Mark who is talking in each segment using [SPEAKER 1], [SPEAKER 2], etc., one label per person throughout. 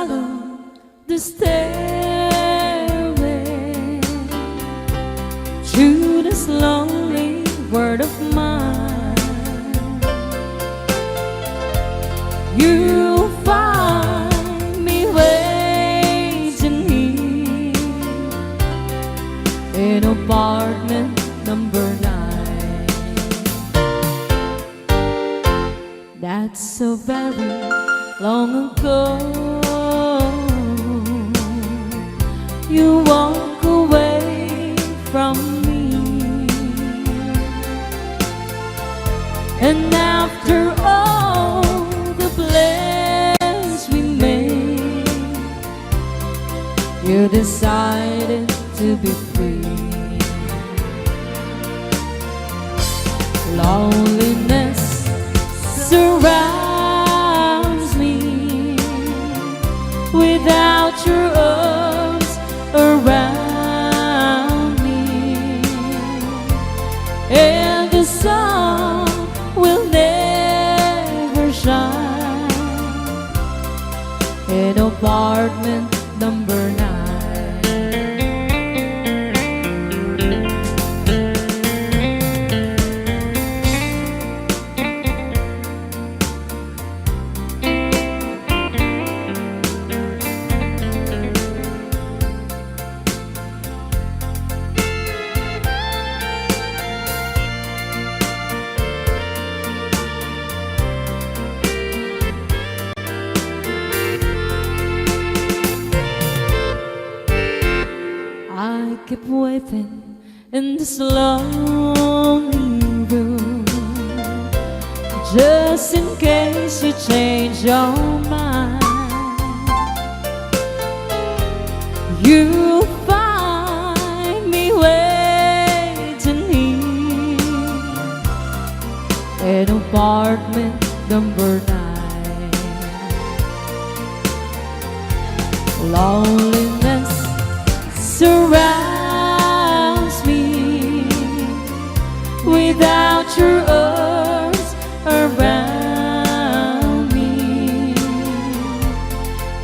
[SPEAKER 1] follow the stairway to this lonely world of mine. You'll find me waiting here in apartment number 9. That's so very long ago. You walk away from me, and after all the plans we made, you decided to be free. Loneliness surrounds me without your arms around me, and the sun will never shine in apartment number 9. I keep waiting in this lonely room, just in case you change your mind. You'll find me waiting here in apartment number 9. Loneliness surrounds me without your arms around me,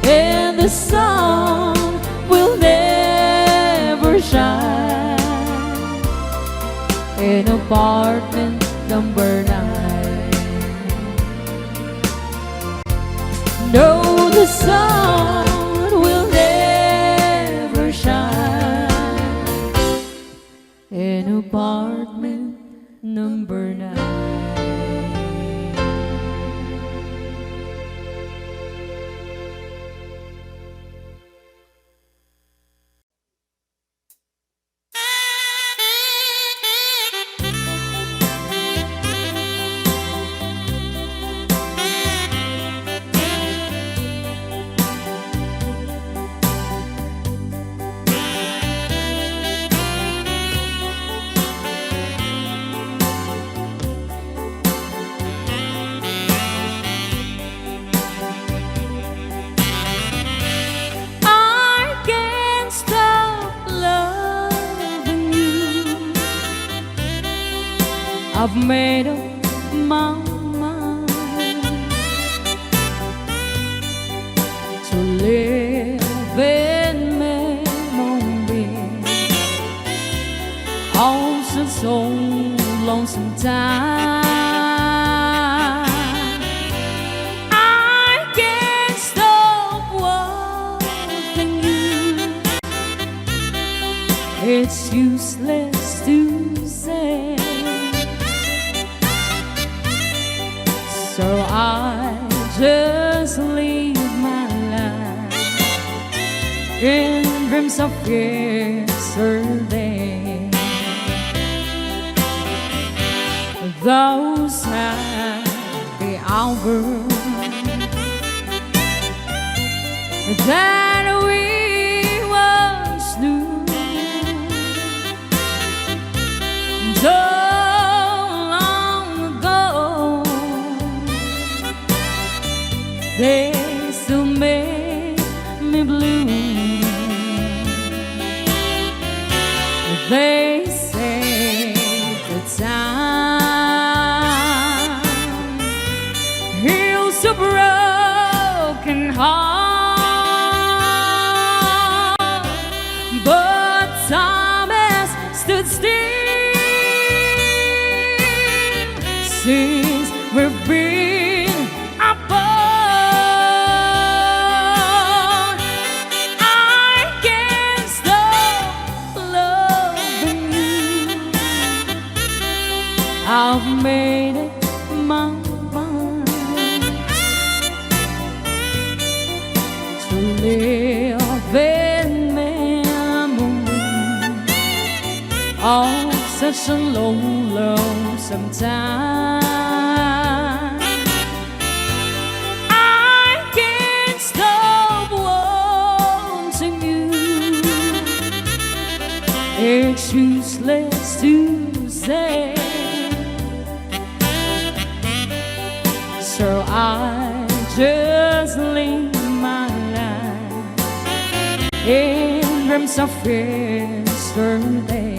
[SPEAKER 1] and the sun will never shine in apartment number 9. No, the sun will never shine in apartment number 9. I've made up my mind to live in memory of such old lonesome time. I can't stop wanting you. It's useless to say, so I just live my life in dreams of yesterday. Those happy hours that we once knew, so long ago, they still make me blue. They say the time heals a broken heart. since we've been apart. I can't stop loving you. I've made it my mind to live in memory of such a lonesome time. I can't stop wanting you. It's useless to say, so I just live my life in dreams of yesterday.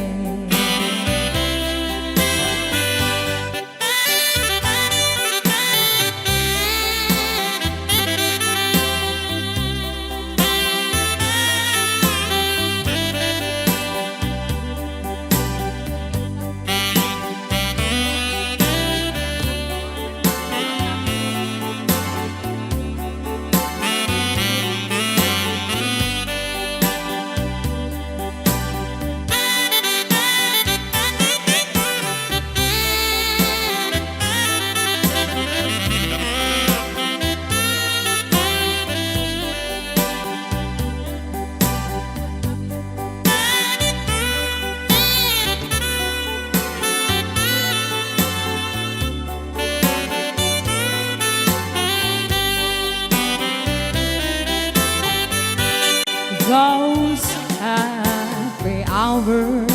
[SPEAKER 1] Those happy hours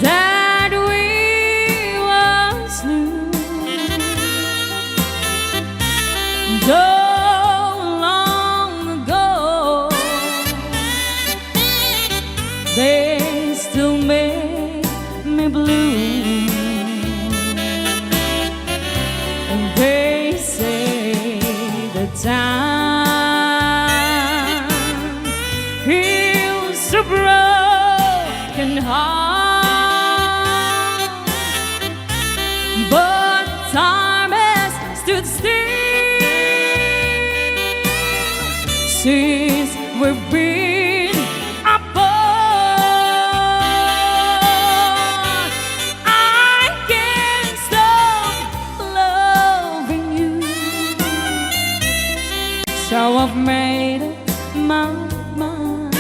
[SPEAKER 1] that we once knew, though long ago, they still make me blue. And they say the time heals a broken heart, but time has stood still since we've been apart. I can't stop loving you, so I've made it my mind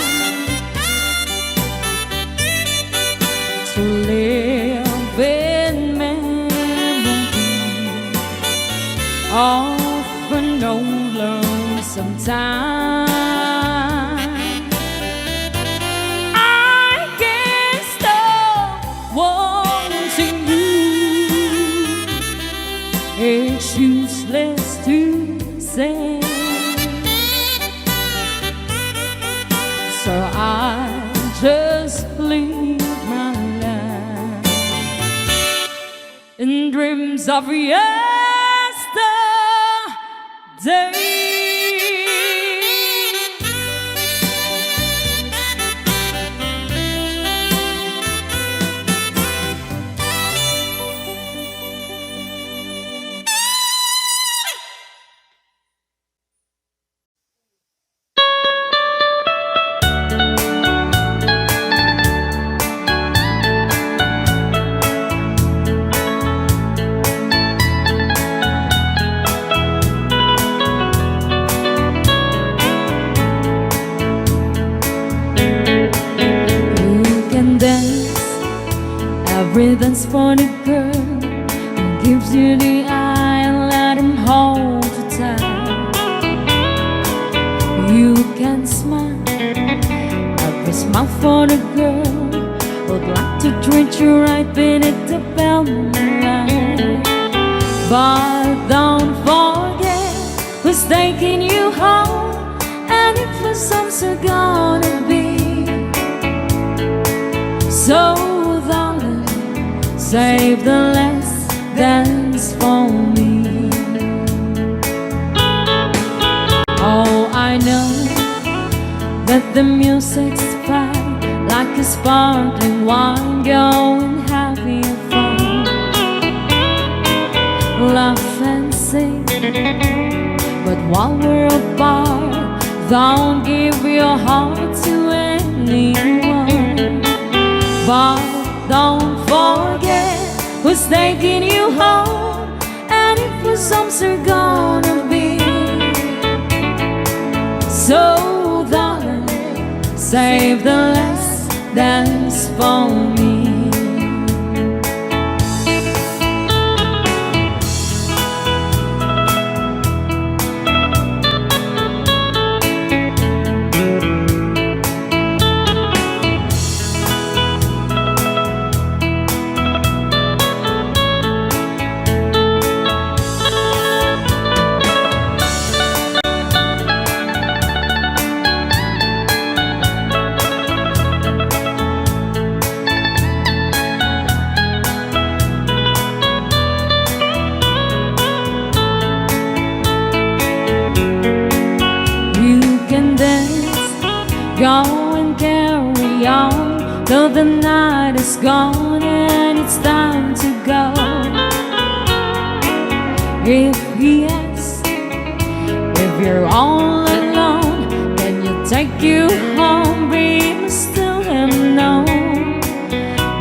[SPEAKER 1] to live in memory of an old lonesome time. I can't stop wanting you. It's useless to say, so I just live my life in dreams of yesterday. Every dance for the girl who gives you the eye and let him hold you tight. You can smile, every smile for the girl who'd like to treat you right beneath the velvet light. But don't forget who's taking you home, and if the songs are gonna be so darling, save the last dance for me. Oh, I know that the music's fine, like a sparkling wine, going happy and fun. laugh and sing. But while we're apart, don't give your heart to anyone. But don't forget who's taking you home, and if your songs are gonna be. So darling, save the last dance for me. Go and carry on till the night is gone and it's time to go. If he asks if you're all alone, can you take you home? We must tell him no.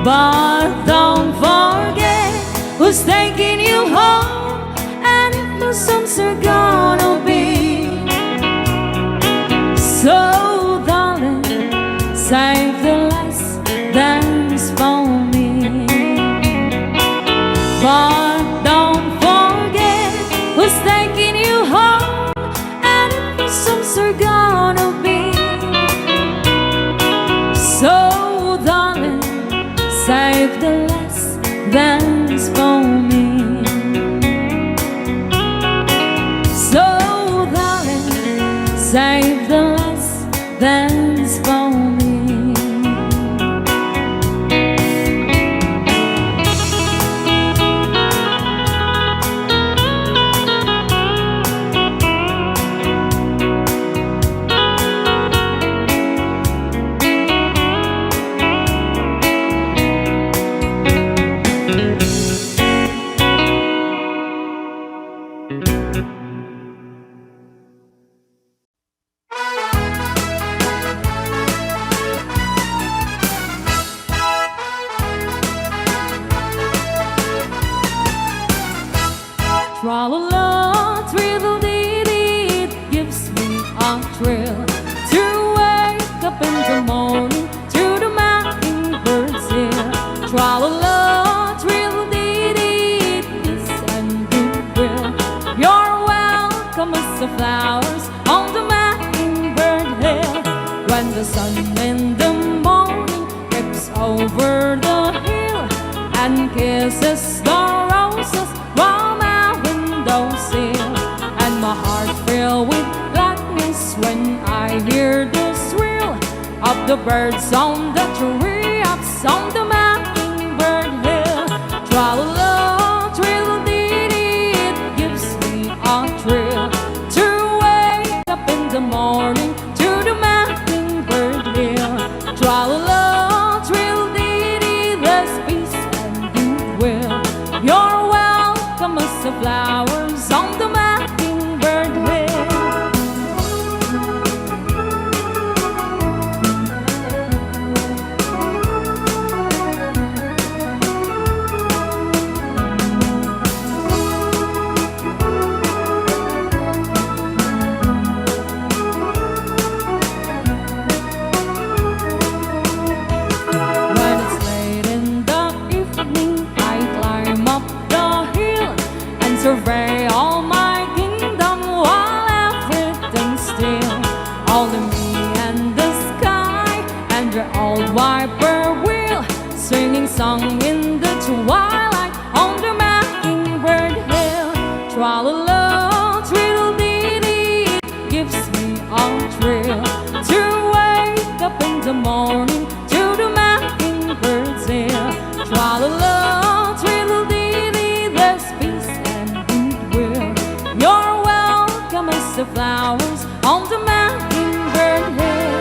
[SPEAKER 1] But don't forget who's taking you home, and if the songs are gonna be. So save the last dance for me. But don't forget who's taking you home, and if the songs are gonna be. So darling, save the last dance for me. So darling, save the last dance for me. Tra-la-la, thrill-dee-dee, it gives me a thrill to wake up in the morning to the mockingbirds here. Tra-la-la, thrill-dee-dee, peace and goodwill. You're welcome as the flowers on the mockingbird hill. When the sun in the morning creeps over the hill and kisses the roses from and my heart filled with gladness when I hear the thrill of the birds on the treetops on the mockingbird hill. Tra-la-la, thrill-dee-dee, it gives me a thrill to wake up in the morning to the mockingbird hill. Tra-la-la, thrill-dee-dee, there's peace and goodwill. You're welcome as the flowers on the mockingbird hill. When it's late in the evening, I climb up the hill and survey all my kingdom while everything's still. Only me and the sky and the old whippoorwill singing song in the twilight on the mockingbird hill. Tra-la-la, thrill-dee-dee, it gives me a thrill to wake up in the morning to the mockingbird's hill. Tra-la-la, thrill-dee-dee, there's peace and goodwill. You're welcome as the flowers on the mockingbird hill.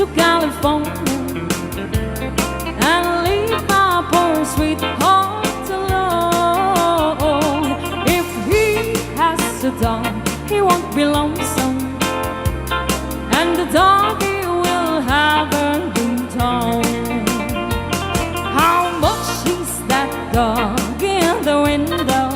[SPEAKER 1] to California and leave my poor sweetheart alone. If he has a dog, he won't be lonesome, and the dog he will have her been told. How much is that dog in the window?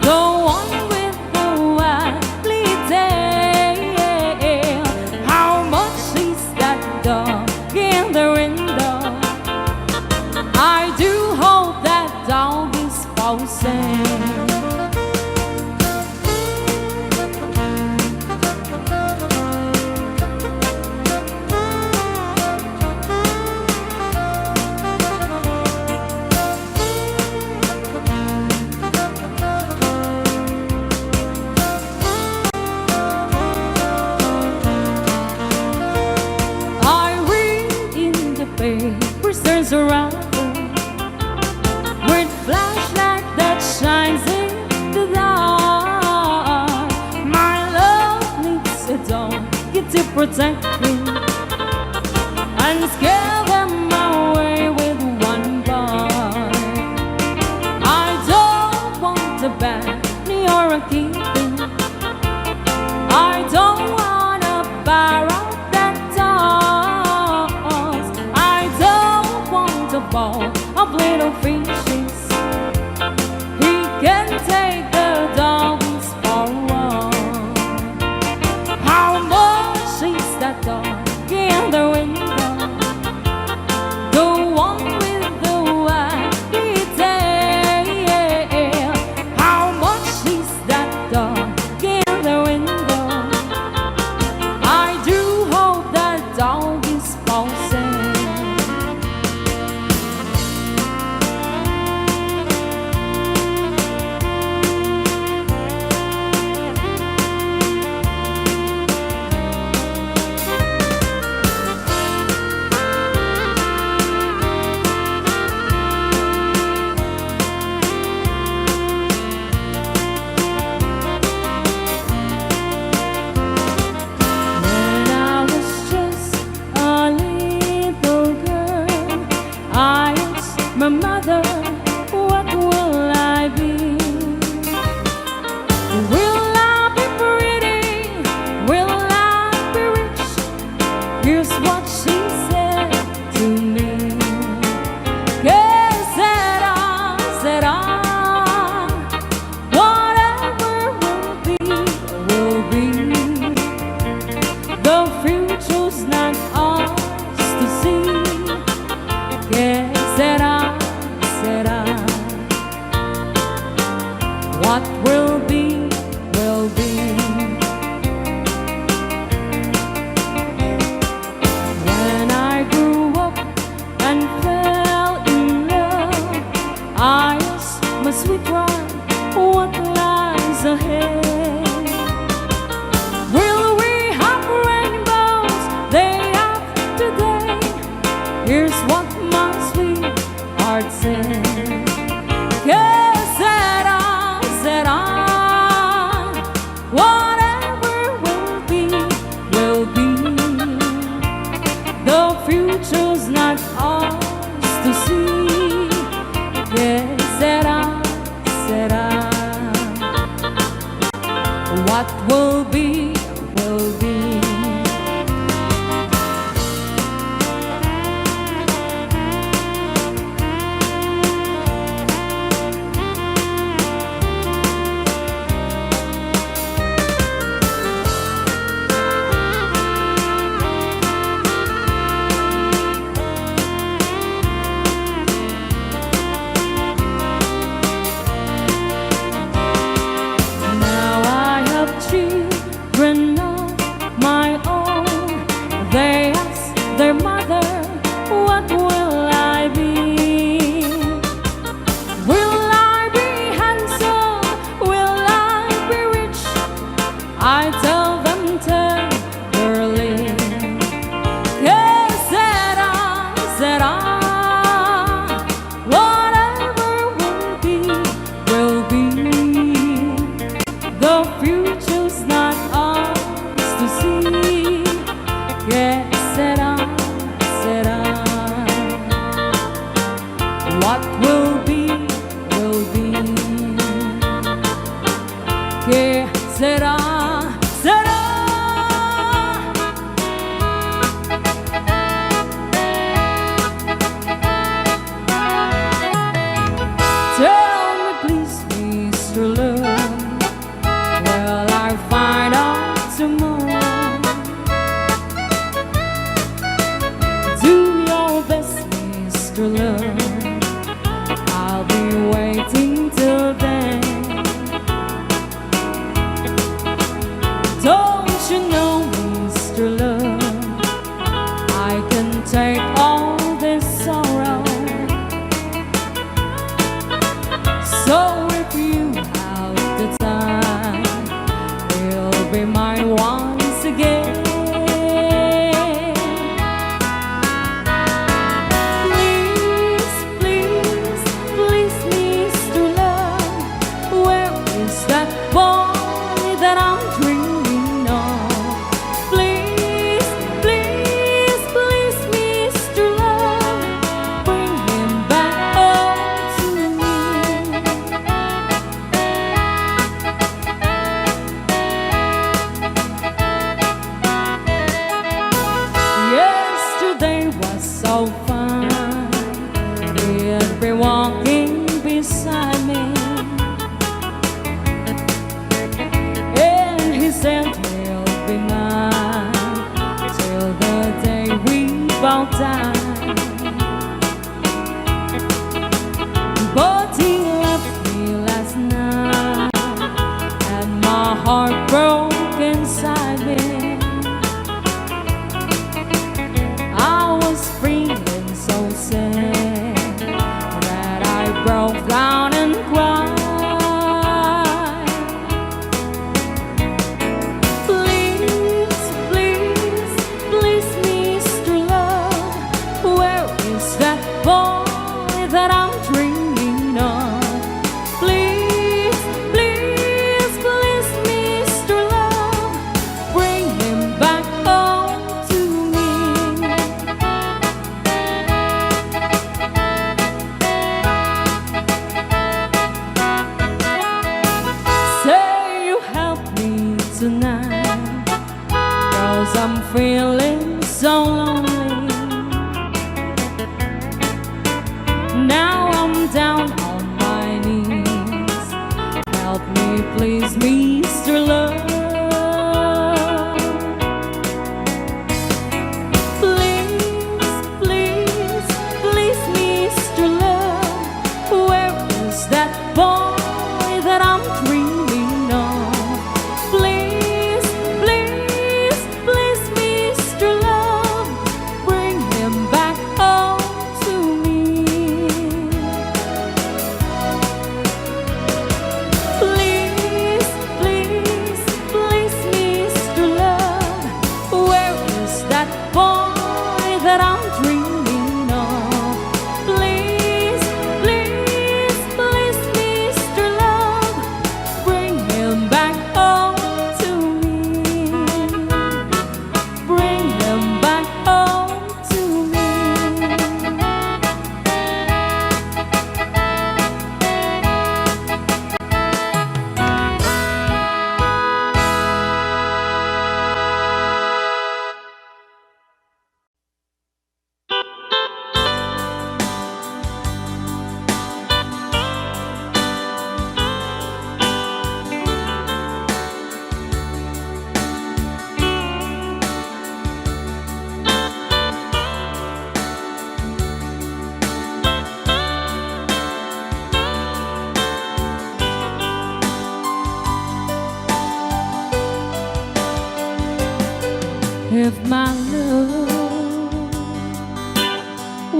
[SPEAKER 1] The one with the wiggly tail. How much is that dog in the window? I do hope that dog is for sale. Papers, there's a rider with flashlight that shines in the dark. My love needs a dog to protect me and scare them away with one bark. I don't want a bunny or a kitten. I don't want a barrel that talks. I don't want a ball of little fishes. He can take the dogs for a walk. How much is that dog in the window? about time. But he left me last night, and my heart broke inside me. I was feeling so sad that I broke down and cried. Please, please, please, Mr. Love, where is that boy that I'm dreaming of? Please, please, please, Mr. Love, bring him back home to me. Say you help me tonight, 'cause I'm feeling so lonely. Now I'm down on my knees. Help me, please, Mr. Love. Please, please, please, Mr. Love, where is that boy that I'm dreaming of? Please, please, please, Mr. Love, bring him back home to me. Please, please, please, Mr. Love, where is that boy that I'm dreaming of? Please, please, please, Mr. Love, bring him back home to me. Bring him back home to me. If my love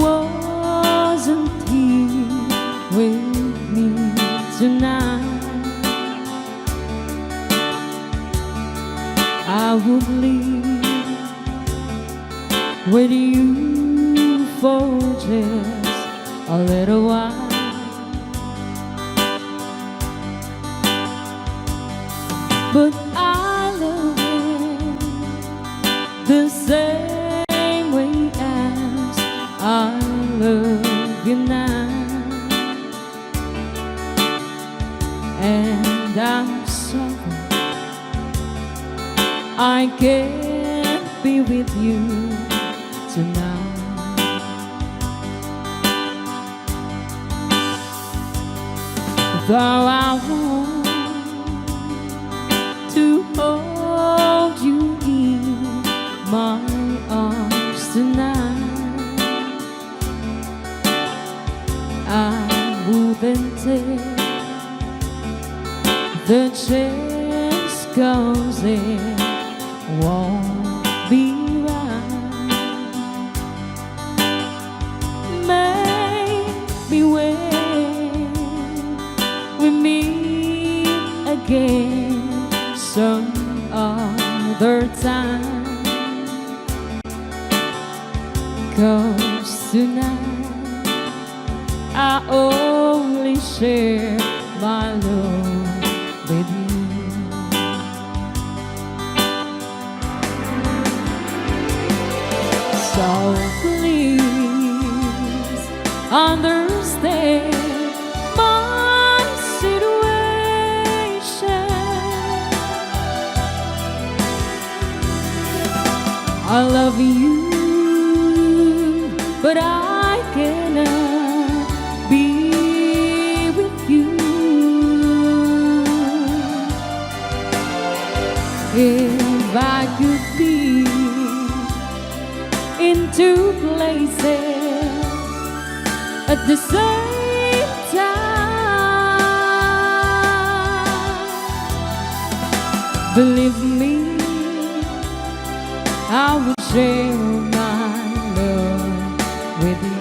[SPEAKER 1] wasn't here with me tonight, I would leave with you for just a little while. But I love him the same way as I love you now, and I'm sorry I can't be with you tonight. Though I want to hold you in my arms tonight, I wouldn't take the chance, 'cause it won't be right. Maybe when we meet again some other time, 'cause tonight I only share my love with you. So please understand my situation. I love you, but I cannot be with you. If I could be into at the same time. Believe me, I will share my love with you.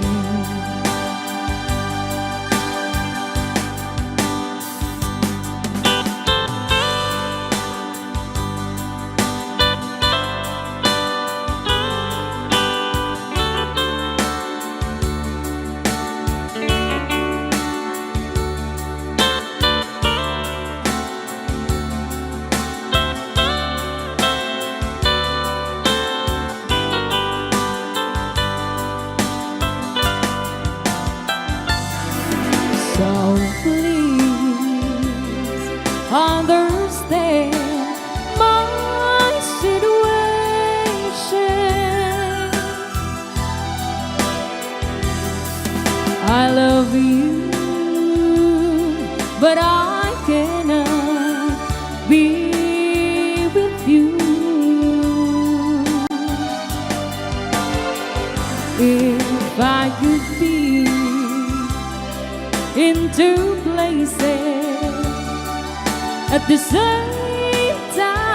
[SPEAKER 1] So please understand my situation. I love you, but I cannot be with you. If I could be in two places at the same time,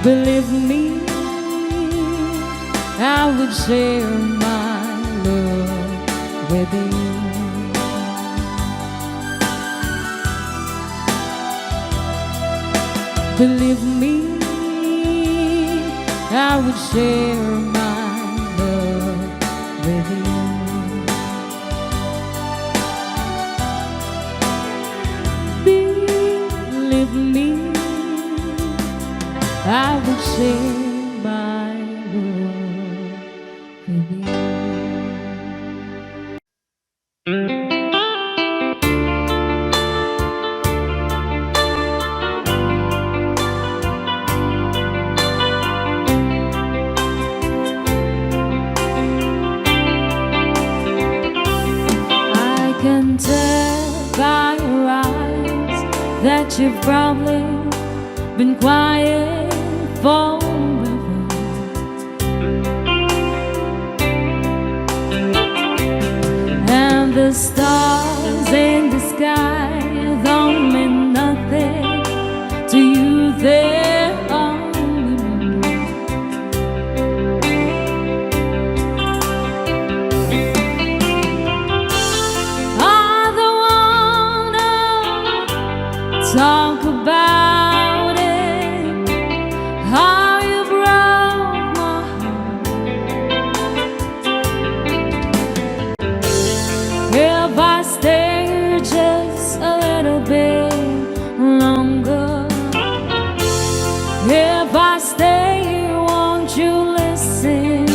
[SPEAKER 1] believe me, I would share my love with you. Believe me, I would share my love with you. Believe me, I would share my love with you. I can tell by your eyes that you've probably been quiet forever. And the stars in the sky don't mean nothing to you. They're only talk about it, how you broke my heart. If I stay here just a little bit longer, if I stay here, won't you listen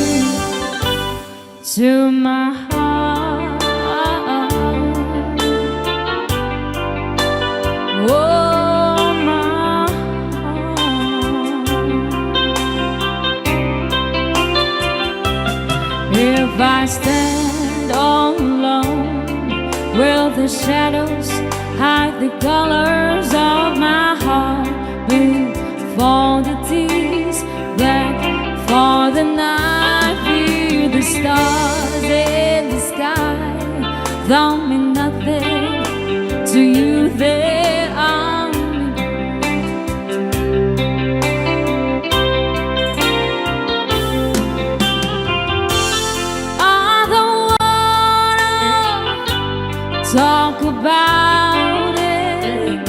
[SPEAKER 1] to my heart? Oh, my heart. If I stand all alone, will the shadows hide the colors of my heart? Before the tears that for the night, fear the stars in the sky don't mean nothing to you. They are talk about it,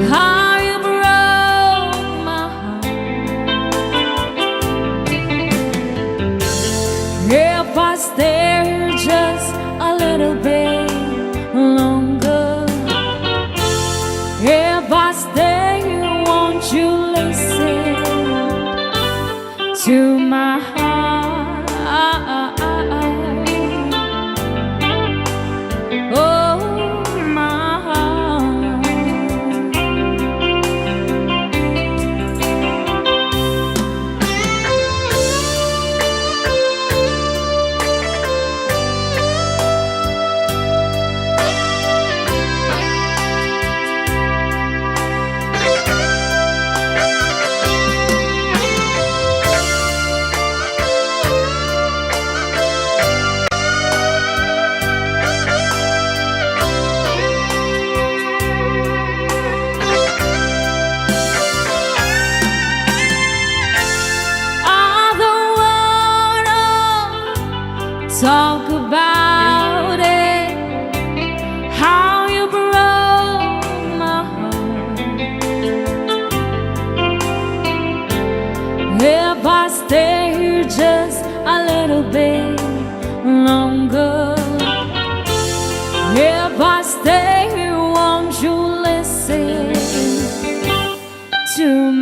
[SPEAKER 1] how you broke my heart. If I stay here just a little bit longer, if I stay here, won't you listen to my heart? Oh, my heart.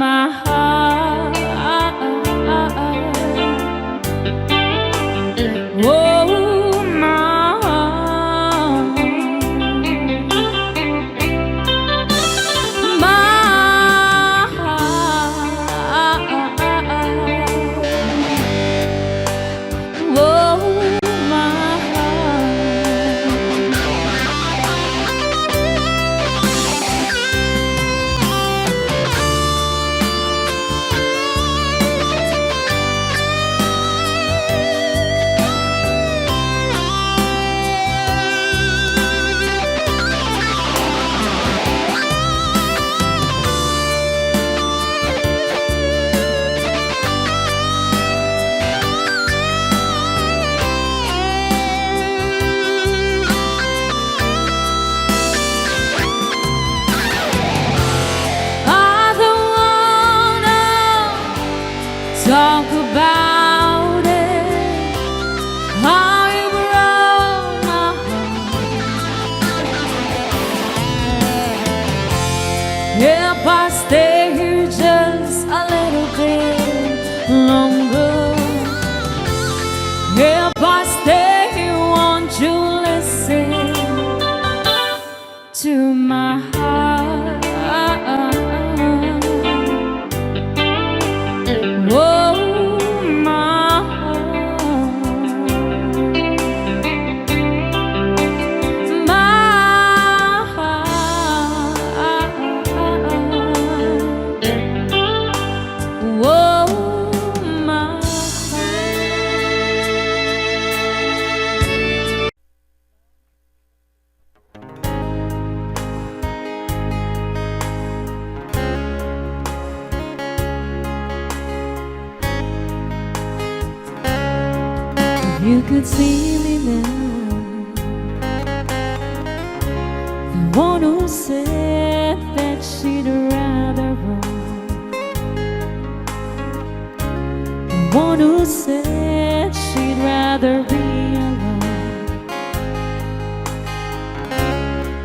[SPEAKER 1] my heart. Oh, my heart. My heart. Oh, my heart. I don't wanna talk about it, how you broke my heart. If I stay here just a little bit longer, if I stay here, won't you listen to my heart? Oh, my heart. My heart. Oh, my heart. If you could see me now, the one who said that she'd rather run, the one who said she'd rather be alone.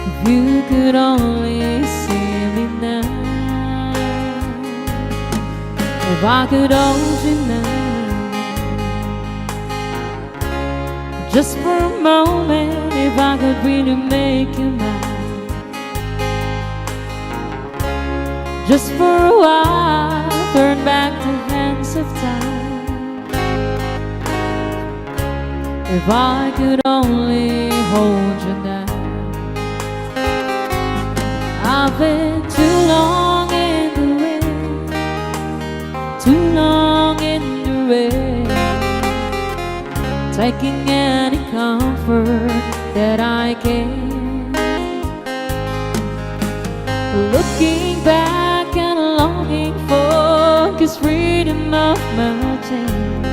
[SPEAKER 1] If you could only see me now, if I could hold you now, just for a moment, if I could really make you mine, just for a while, turn back the hands of time. If I could only hold you now. I've been too long in the wind, too long in the rain, taking any comfort that I can, looking back and longing for this freedom of my chain.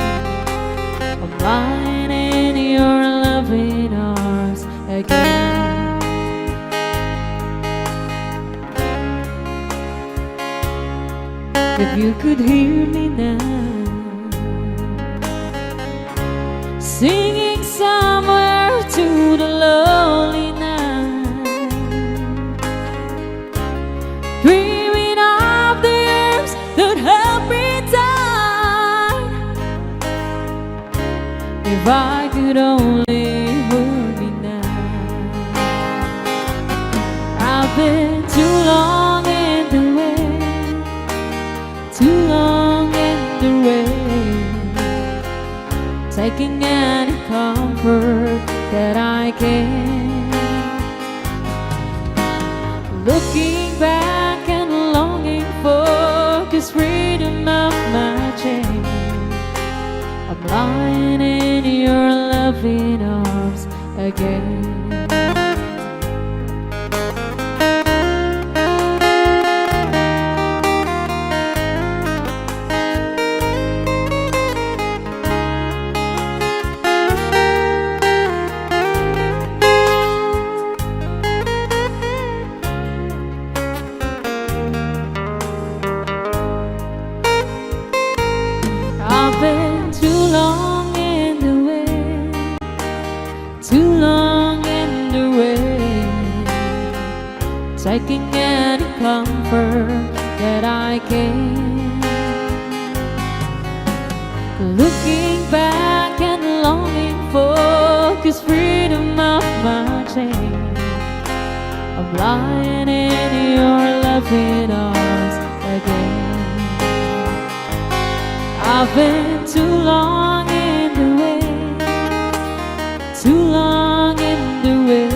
[SPEAKER 1] I'm lying in your loving arms again. If you could hear me now, singing somewhere to the lonely night, dreaming of the arms that help me die. If I could only hold me now. I've been too long in the wind, too long in the rain, taking any comfort that I can, looking back and longing for this freedom of my chain. I'm lying in your loving arms again. I've been too long in the wind, too long in the rain, taking any comfort that I can. Looking back and longing for 'cause freedom of my chain. I'm lying in your loving arms again. I've been too long in the way, too long in the way,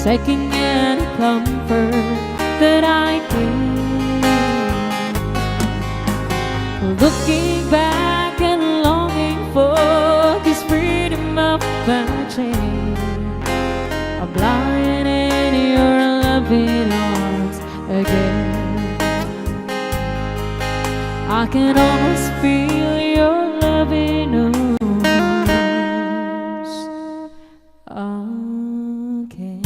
[SPEAKER 1] taking any comfort that I can. Looking back and longing for this freedom of my chain. I'm lying in your loving arms again. I can almost feel your loving arms again.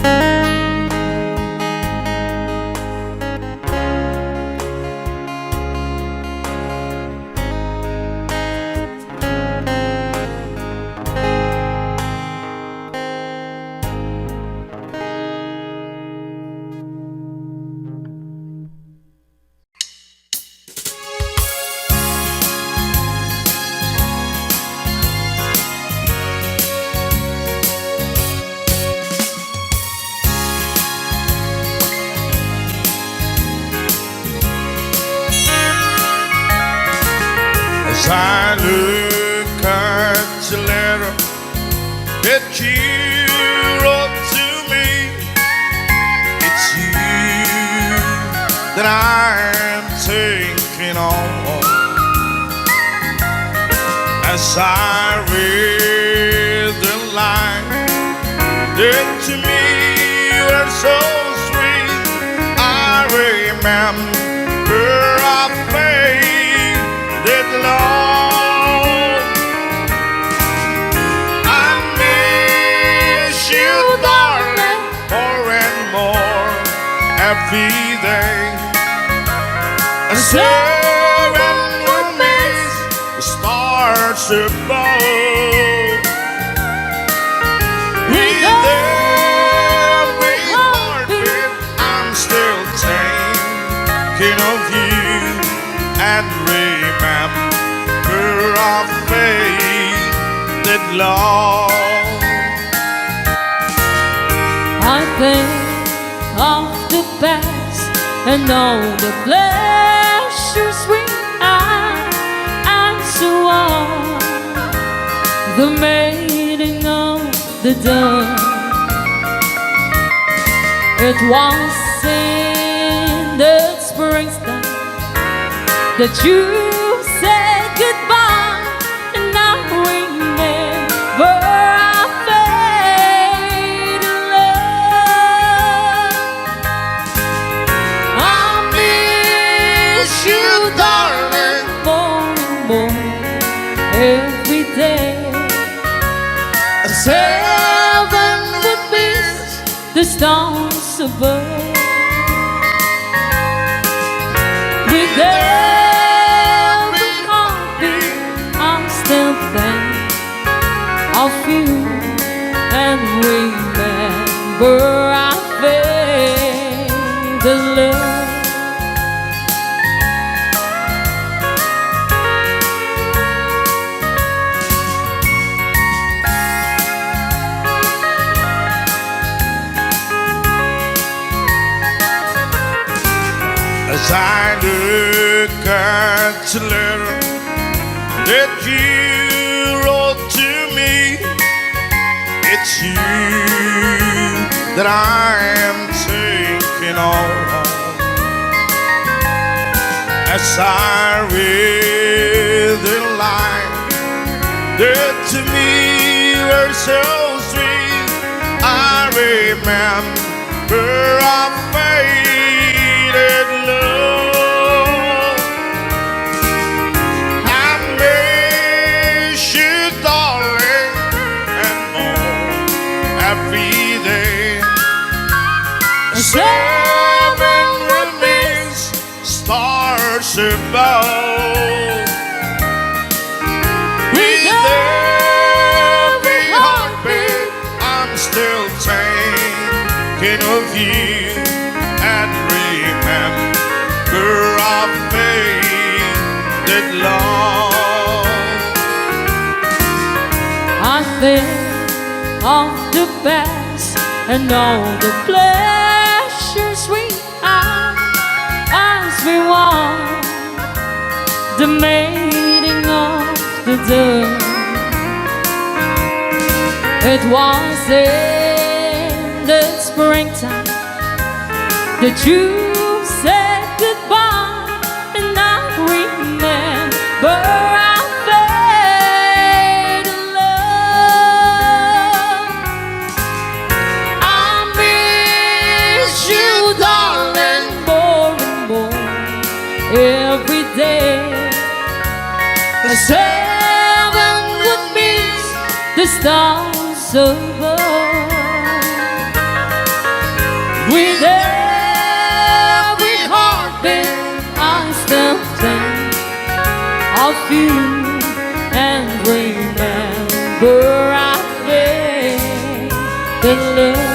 [SPEAKER 2] As I look at the letter that you wrote to me, it's you that I'm thinking of. As I read the line that to me were so sweet, I remember our faith that Lord, I miss you, darling, more and more every day. And seven would miss the stars above. With every heartbeat, I'm still thinking of you and remember our faded love.
[SPEAKER 1] I think of the past and all the pleasures we had, and so on the mating of the dawn. It was in the springtime that you said goodbye, and I remember our faded love. I miss you, darling, more and more every day. As heaven would miss the stars above. With every heartbeat, I'm still thinking of you and remember our faded love.
[SPEAKER 2] As I look at the letter that you wrote to me, it's you that I am thinking of. As I read the line that to me were so sweet, I remember our faded love. I miss you, darling, and more every day. Seven will miss stars above. With every heartbeat, I'm still thinking of you and remember love.
[SPEAKER 1] I think of the past and all the pleasures we had as we walked the mating of the dawn. It was in the springtime that you said goodbye, and I remember our faded love. I miss you, darling, more and more every day. As heaven would miss the stars above. With every heartbeat I still think of you and remember our faded love.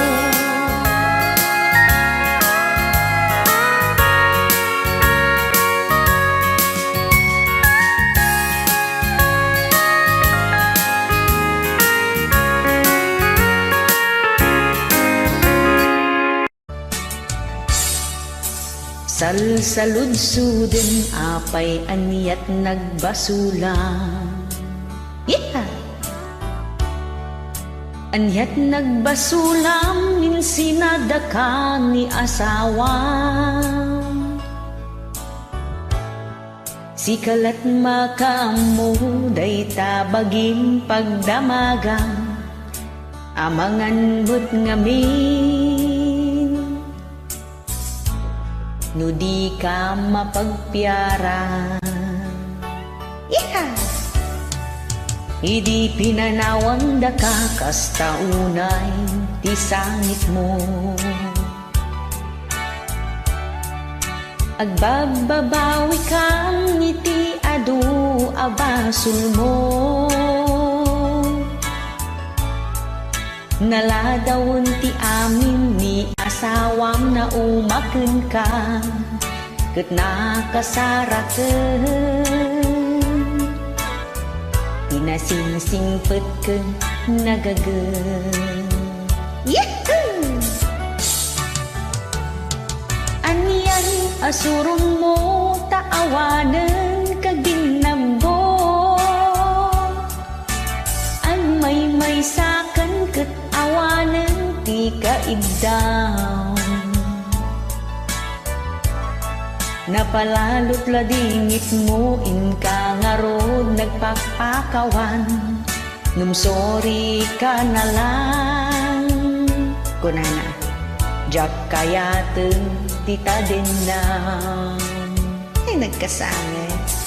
[SPEAKER 3] Salsaludsuden apay aniyat nagbasulang. Yeah! Anyat nagbasulam min sinadaka ni asawa. Sikalat makamu day tabagin pagdamagang amangan mo't ngamin. No di ka mapagpiara. Yeah! Idi pinanawang daka kastaunay ti sangit mo. Agbababawi kang iti adu abasul mo. Naladawon ti amin ni asawam na umakun ka, ket nakasaraken. Pinasingsingpet ke nagagen. Yahoo! Aniyan asurun mo taawanen kaginambo. An may sakan ket awanen ti kaibdaw. Napalalot ladingit mo inka nga rod nagpakpakawan. Numsori ka na lang. Kunana, jak kayaten tita din na. Ay nagkasangit.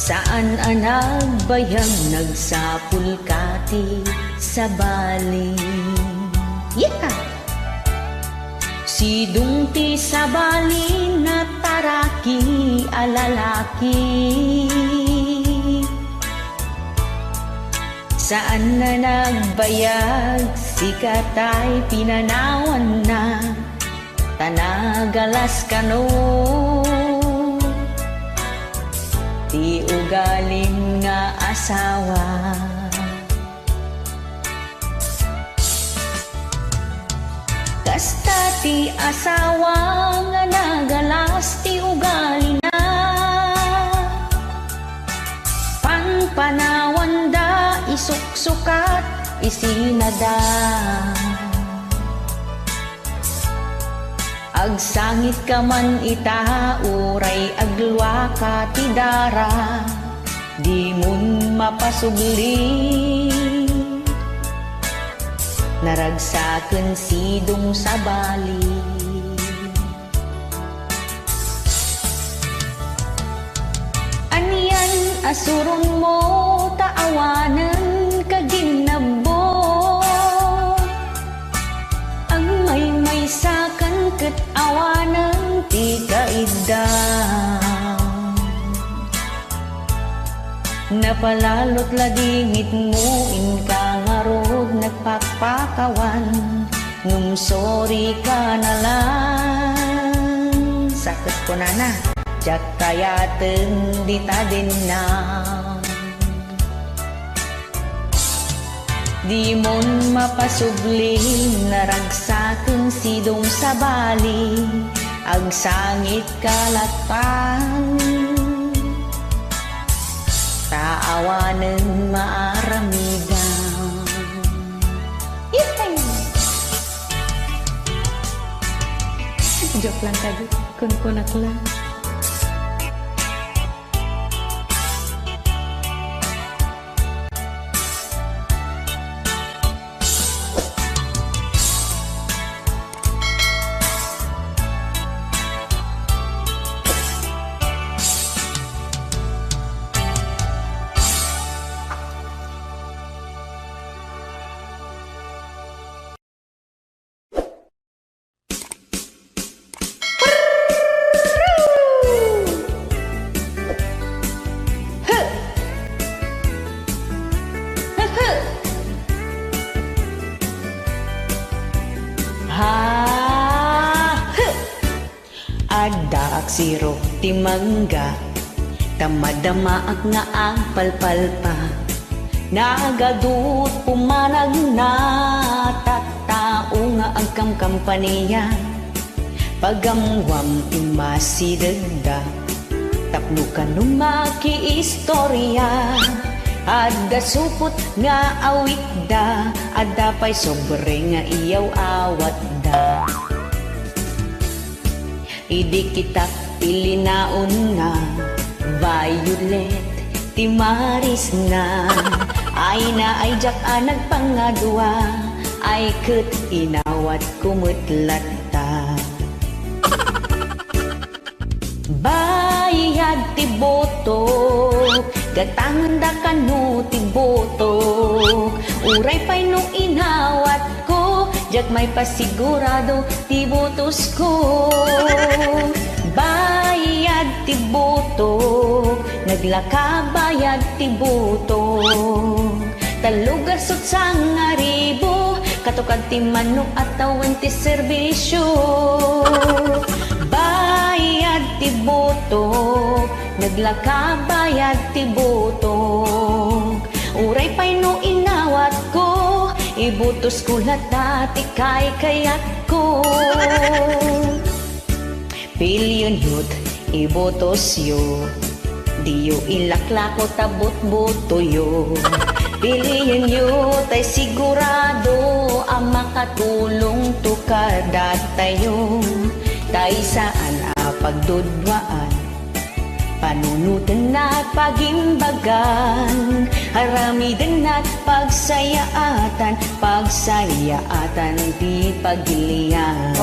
[SPEAKER 3] Saan anag bayang nagsapul kati sa bali? Yeah! Sidung ti sa bali na taraki alalaki. Saan na nagbayag si katay pinanawan na tanagalas kano. Ti ugaling nga asawa. Kasta ti asawa nga nagalas ti ugali na. Pangpanawan da isuksukat isinada. Agsangit ka man ita, uray agluwa ka ti dara, di mun mapasugli. Naragsaken sidong sa bali. Aniyan asurong mo taawanan kaginabo. ket awanan ti kaidang. Napalalot ladingit mo inka ngarod nagpakpakawan, ngumsori ka na lang. Sakit ko na jak kayaten di ta din na. Di mon mapasubli naragsaken sidong sa bali, ag sangit kalatan. Taawanen maaramidan. Yay! Joke lang kadut, kun-kunak lang. Ada aksiro ti mangga, tamadama ak nga ang palpalpa. Nagadut pumanag na tattao nga ang kamkampaniya. Pagamwam imasidagda, tapno ka numaki istorya. Ada supot nga awit da, ada pa'y sobre nga iyaw awat da. Idi kita pilinaon na violet ti maris na. Ay na ay jak anag pangadwa, ay ket inawat kumutlat ta. Bayad ti boto, gatangan da kanu ti boto. Uray pa'y no inawat ko, jak may pasigurado ti botos ko. Bayad ti boto, naglaka bayad ti boto. Talugar sut sang aribo, katukad ti manok at tawan ti serbisyo. Bayad ti boto, naglaka bayad ti boto. Uray pa'y no inawat ko, ibutos ko latati kay kayat ko. Pilyon yut, ibotos yo, diyo ilaklako tabot boto yo. Pilyon yut ay sigurado, ang makatulong to kada tayo. Tay saan pagdudwaan, panunutan at pagimbagan, haramidan at pagsayaatan, pagsayaatan di pagilian.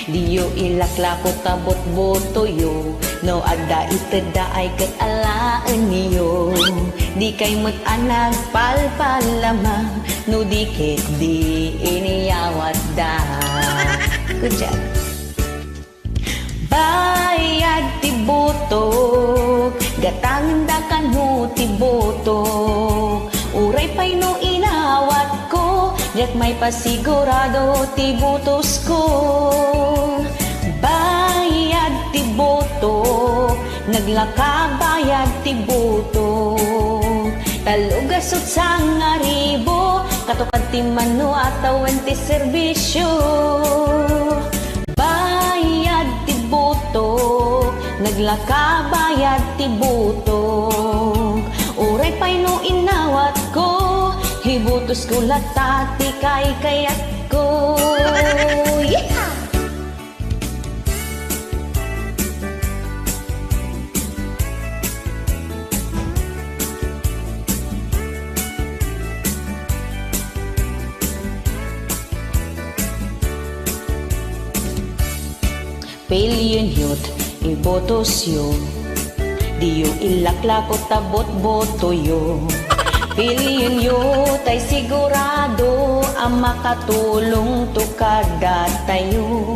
[SPEAKER 3] Diyo ilaklako tabot boto yo, no ada itada ay kat alaan niyo. Di kay mat-anag palpalama, no dikit di iniyawat da. Good job. Bayad ti boto, gatangan da kanu ti boto. Uray pa'y no inawat ko, yak may pasigurado ti botos ko. Bayad ti boto, naglaka bayad ti boto. Talugasot sang aribo, katukad ti mano at awan ti serbisyo. Bayad ti boto, naglaka bayad ti boto. Uray pa'y no inawat ko, hibutos ko latati kay kayat ko. Yeah! Pilyon yut, ibotos yo, diyo ilaklako tabot boto yo. Piliin yo tay sigurado ang makatulong to kada tayo.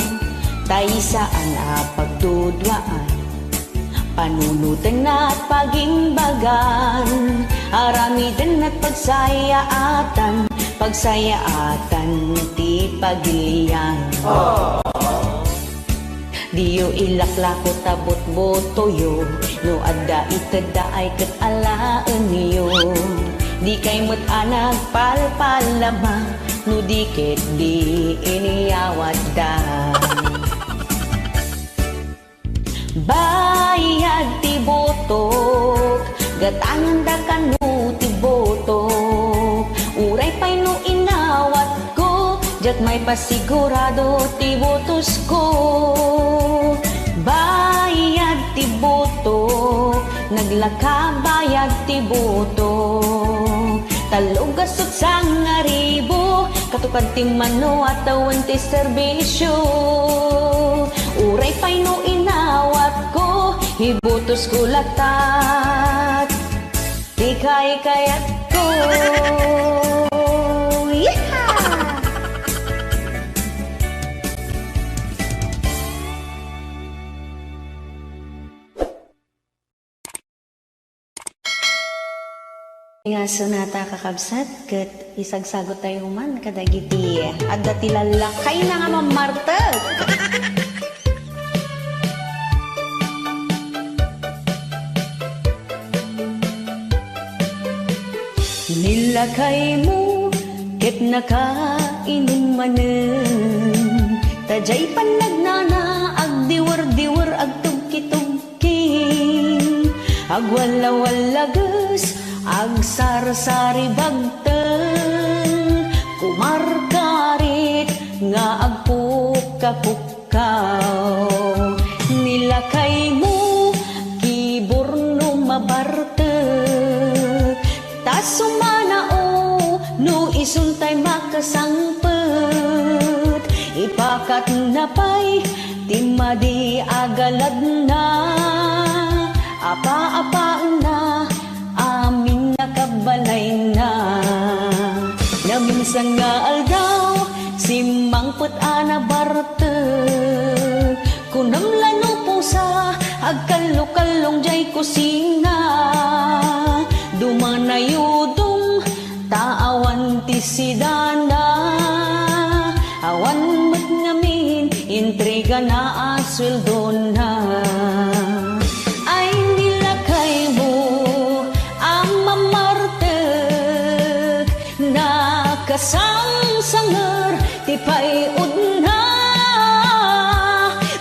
[SPEAKER 3] Tay saan a pagtudwaan, panunutan at pagimbagan, aramidan at pagsayaatan, pagsayaatan ti pagilian. Diyo ilaklako tabot botoyo, no adda itada ay kat alaan niyo. Di kay mo't anak palpalama, no dikit di iniyawat da. Bayad ti botok, gatangan da kanu ti botok, uray pa'y no inawat ko, jat may pasigurado ti botos ko. Bayad ti botok, naglaka bayad ti botok, talugasot sang aribo, katukad ti mano at awan ti serbisyo. Uray pa'y no inawat ko, hibutos ko latat, di kayat ko. Yeehaw! Nga sonata kakabsat, kat isagsagot tayo man kadagiti, at dati lalakay na nga mamartag. Nilakay mo, ket nakainom manen, tajay panagnana, agdiwar-diwar, agtugki-tugki, agwala-walagas, agsar-sari bagteng, kumarkarit, nga agpukka-pukkaw. Nilakay mo, kiborno mabartek, tasumanao, no isuntay makasangpet, ipakat na pa'y timadi agalad na, apa-apa na, amin nakabalay na. Naminsan nga aldaw, simangpet ana bartek, kunamlano po sa agkalo-kalong jay kusina, dumanayudong taawan ti sidana, awan mat ngamin, intriga na asweldo na. Ay nilakay mo ang mamartek, nakasang-sangar ti payod na,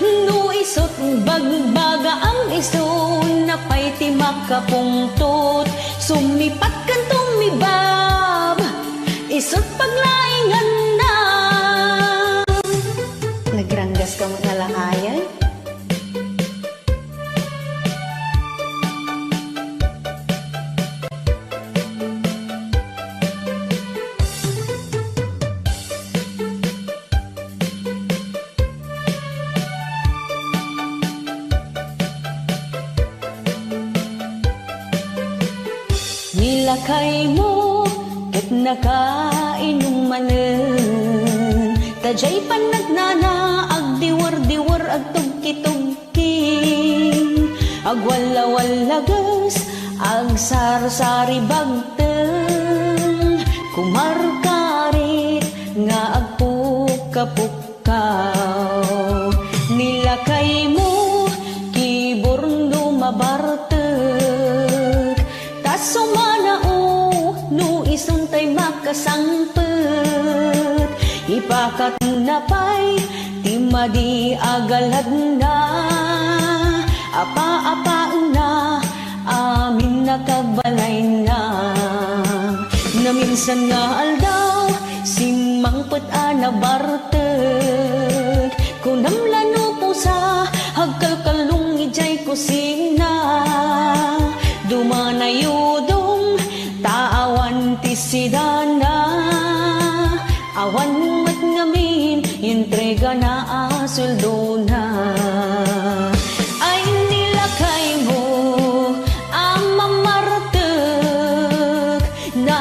[SPEAKER 3] no isot bagbaga ang iso, napay ti makapungtot, sumipat kan tumibab, isot paglaingan na. Nagranggas ka mo nalahayan? Nilakay mo, ket nakainom manen, tajay panagnana, agdiwar-diwar, agtugki-tugki, agwala-walagas, agsar-sari bagteng, kumarkarit, nga agpukka-pukkaw. Nilakay mo, kiborno mabartek, sumanao, no isuntay makasangpet, ipakat na pa'y timadi agalad na, apa-apa na, amin nakabalay na. Naminsan nga aldaw, simangpet ana bartek, kunamlano po sa agkalkalong ijay kusina, dumanayudong taawan ti sidana, awan mat ngamin, intriga na asweldo na. Ay nilakay mo ang mamartek, na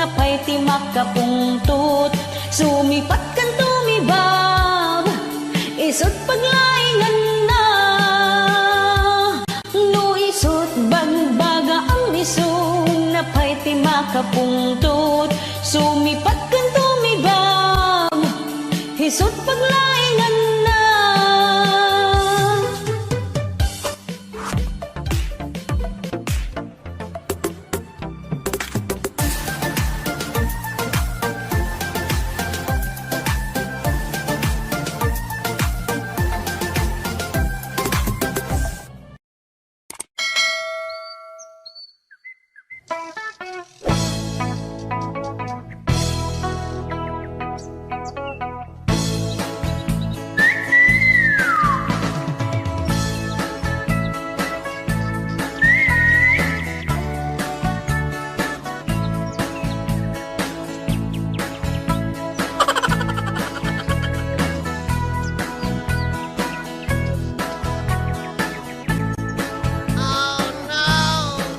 [SPEAKER 3] napay ti makapungtot. Sumipat kan tumibab, isot paglaingan na. No isot bagbaga ang isong napay ti makapungtot. Sumipat kan tumibab, isot paglaingan na.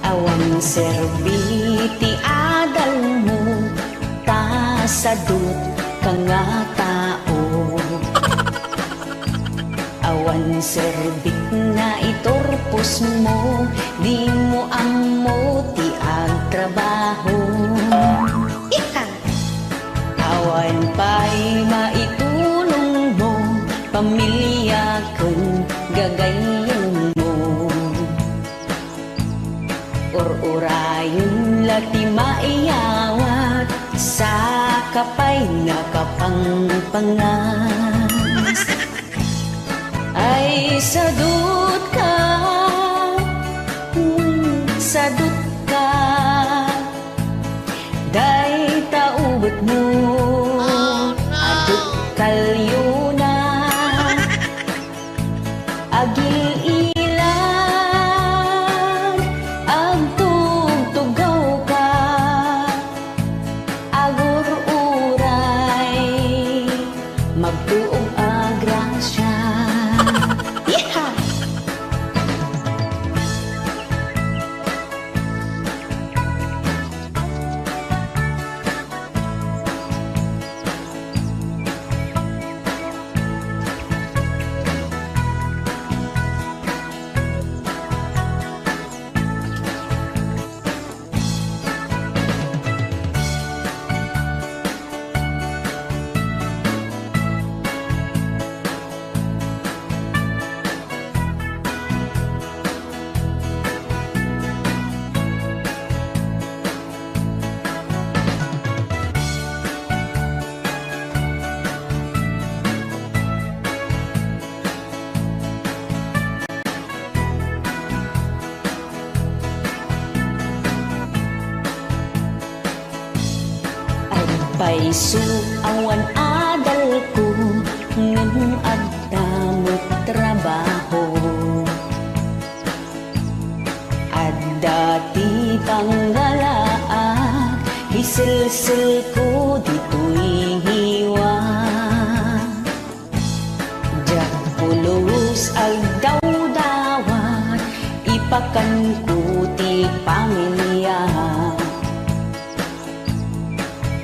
[SPEAKER 3] Awan serbiti adal mo, tasadot ka nga tao. Awan serbit na itorpos mo, di mo amo ti agtrabaho. Awan pa'y maitulong mo, pamilya kang gagayon mo. Urayon lati maiyawat, sa kapay nakapangpangas. Ay sadut ka, sadut ka, day taubot mo, adut kalyo na, agil ilan, agtugtugaw ka, agur uray, magtuog agrasya. Yeehaw! Paisu awan adal ko ngem agdamot trabaho. Adda ti panggalaan, hisil-sil ko dito'y hiwa. Jak pulos agdaw-dawat, ipakan ko ti pamilya.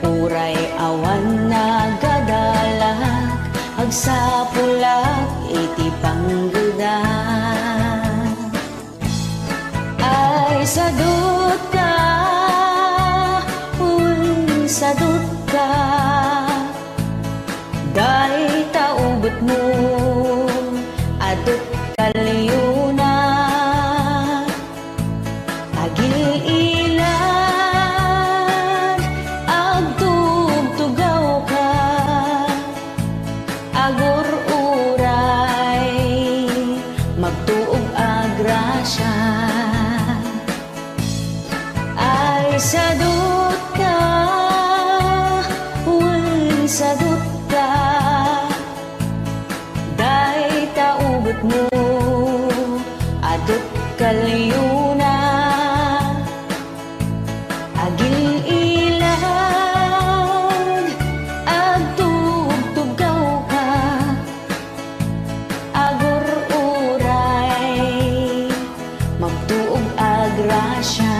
[SPEAKER 3] Uray awan nagadalak, agsapulak iti pangguda. Ay sadut ka, sadut ka, day taubot mo, adut kalyo na, agil ilan, agtugtugaw ka, agur uray, magtuog agrasya. Ay sadut ka, sadut ka, day taubot mo, adut kalyo na, agil ilan, agtugtugaw ka, agur uray, magtuog agrasya.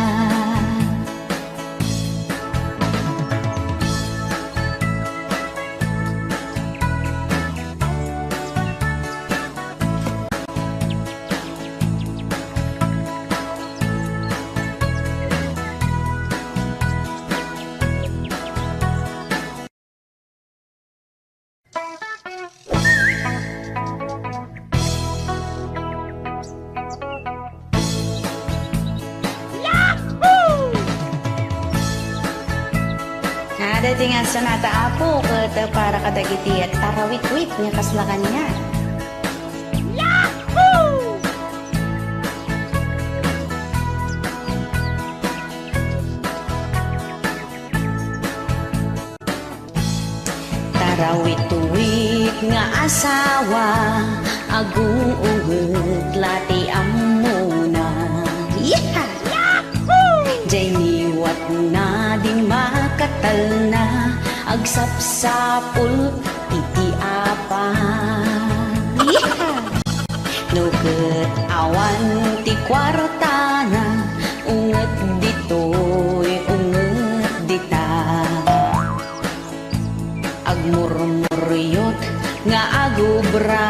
[SPEAKER 3] tingan sonata apo ket para kadagiti at tarawit-wit nya kaslakan niya. Tarawit-wit nga asawa aguugot lati amuna. Yeah! Jay niwat na di makatal na agsapsapul iti apa. Yeah! Nuket awan ti kwarta na unget ditoy unget dita. Agmurmuryot nga agubra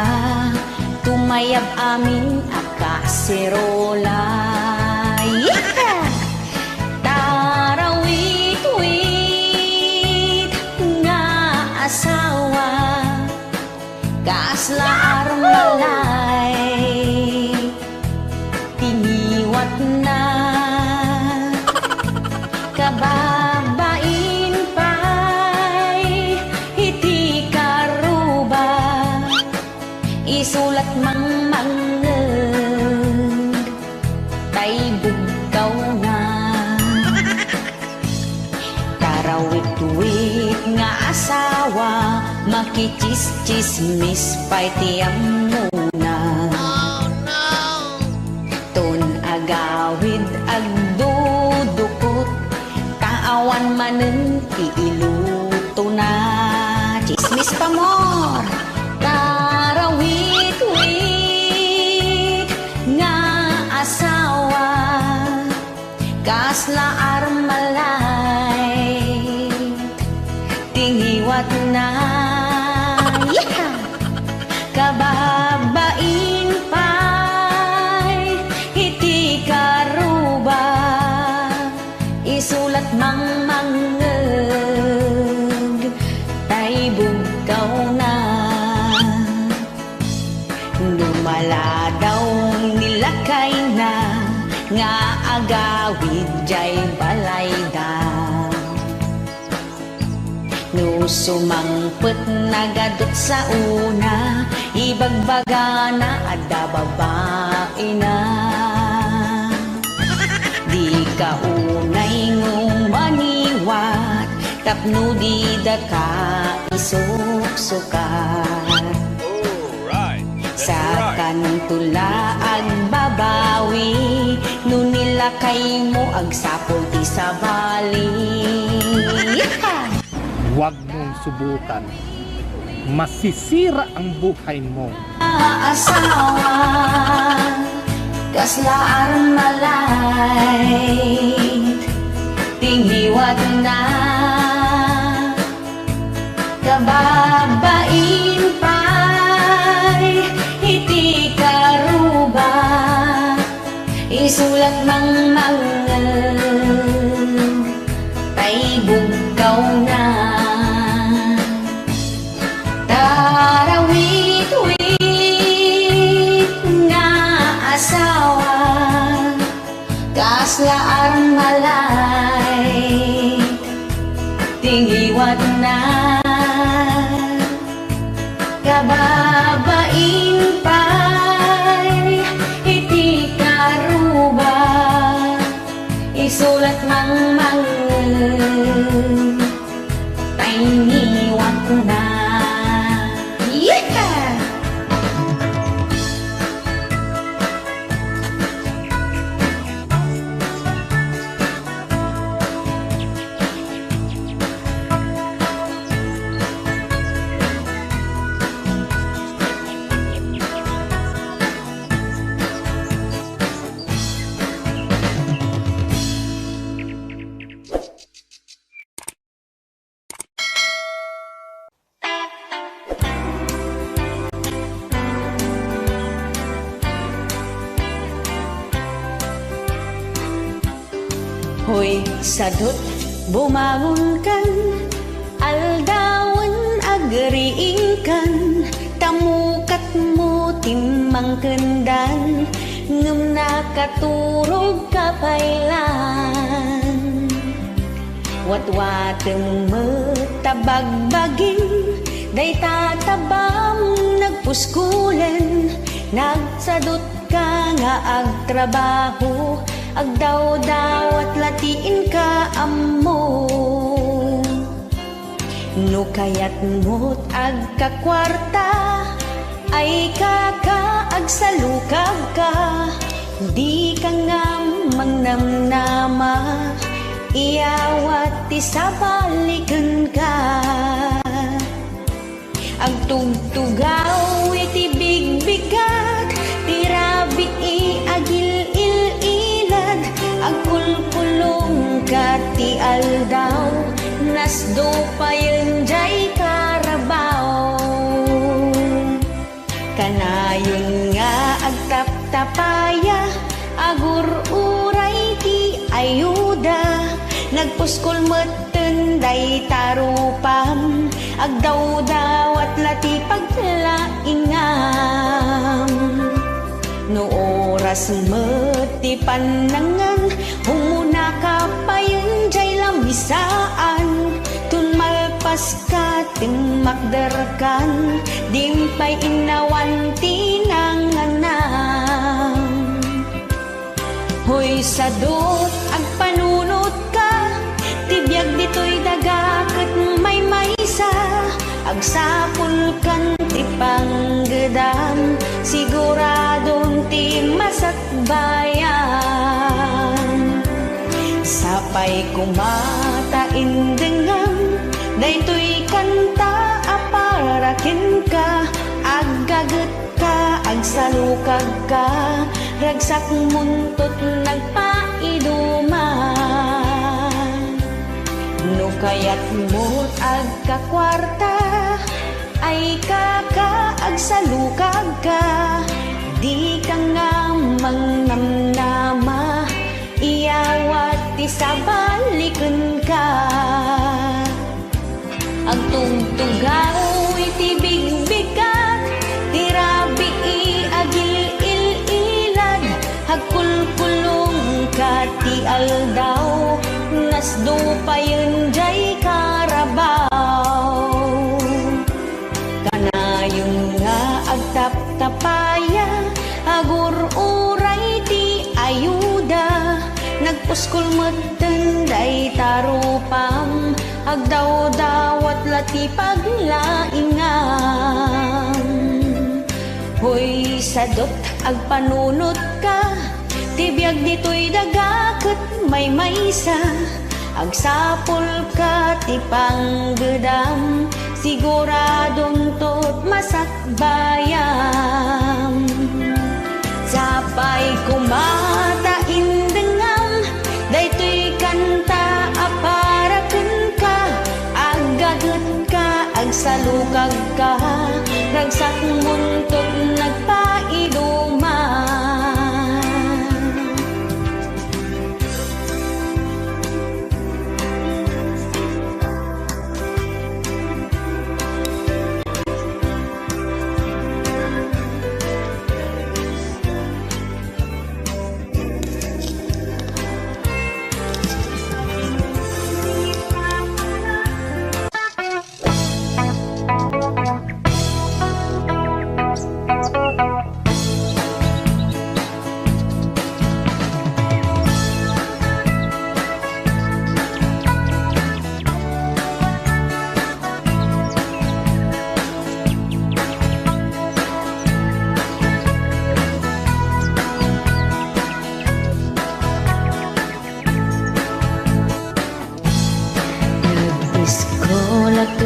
[SPEAKER 3] tumayab amin akaserola. Yeah! Tarawit-wit nga asawa kasla armalay tiniwat na kababain pa'y iti karuba isulat mangmangeg tay bugkaw na. Tarawit-wit nga asawa makichismis pa'y tiyam muna. Tun agawid agdudukot taawan manen iiluto na. Chismis pa more. Tarawit-wit nga asawa kasla armalay tingiwat na. Yeah! Kababain pa'y iti karuba isulat mangmangeg tay bugkaw na. Lumaladaw nilakay na nga agawid jay balayda. No sumangpet nagadot sa una ibagbaga na adda babae na. Di ka unay ngong maniwat tapno di da ka isuksukat. Sa kantula agbabawi no nilakay mo agsapol ti sabali. Yeah!
[SPEAKER 4] Huwag mong subukan. Masisira ang buhay mo.
[SPEAKER 3] Asawa kasla armalay tinghiwat na kababain pa'y iti karuba isulat mangmangeg tay bugkaw na. Tarawit-wit nga asawa kasla armalay tingiwat na kababain pa'y iti karuba isulat mangmangeg tay niwat na. Yeah! Hoy sadot bumangon kan aldawan agriing kan tamukat mo timmang kendan ngem nakaturog kapailan Watwatem metabagbagin, day tatabam nagpuskulen. Nagsadot ka nga agtrabaho, agdaw-daw at latiin ka amo. No kayat mo't agkakwarta, ay kakaagsalukag ka. Di ka nga mangnamnama, iyawat isabalikan ka. Ang tugtugaw iti bigbigat, tirabi agil-il-ilad. Ang kulkulong ka ti aldaw, nasdo pa yun jay karabaw. Kanayon nga agtap-tapaya, agur-uray ti ayuda. Nagpuskol meten day tarupam, agdaw-daw at lati paglaingam. No oras meti panangan, humuna ka pa yun jay lamisaan. Tun malpas ka timakderkan, dimpay inawan tinanganam. Hoy sadot agpanunot ka, tibiyag dito'y dagaket may maysa. Agsapul kan ti panggedam, siguradong ti masakbayan. Sapay kumata indengam, daytoy kanta aparakin ka. Aggaget ka, agsalukag ka, ragsak muntot nagpaiduman. No kayat mo't agkakwarta, ay kakaagsalukag ka. Di ka nga mangnamnama, iyawat isabalikan ka. Ang tugtugaw iti bigbigat, tirabi agil-il-ilad. Hagkulkulong ka ti aldaw, nasdo pa yun jay karabaw. Kanayon nga agtap-tapaya, agur-uray ti ayuda. Nagpuskol meten day tarupam, agdaw-daw at lati paglaingam. Hoy sadot agpanunot ka, tibiyag dito'y dagaket may maysa. Agsapol ka ti panggedam, siguradong tot masakbayam. Sapay kumata indengam, daytoy kanta aparaken ka. Aggaget ka, agsalukag ka, ragsak muntot nagpaiduman.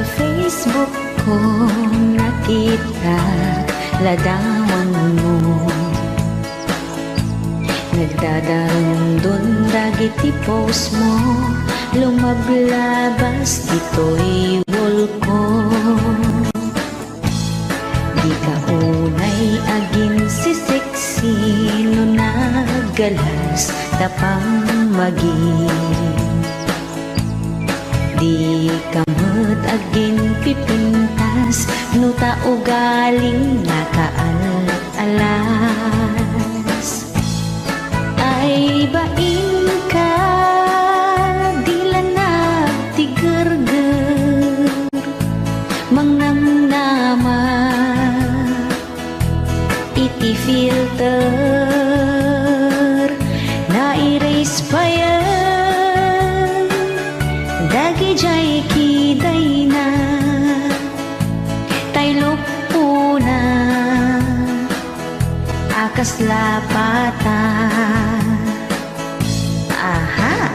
[SPEAKER 3] Facebook ko nakita ladawan mo, nagdadarong dun dagiti post mo, lumaglabas dito'y wall ko. Di ka unay agin si sexy no nagalas tapang magi. Di kamot agin pipintas, no tao galing nakaalat-alas. Ay bain ka, dila mangnamnama iti filter na erase pa yan dagi jay kiday na taylok po na akas lapata. Aha.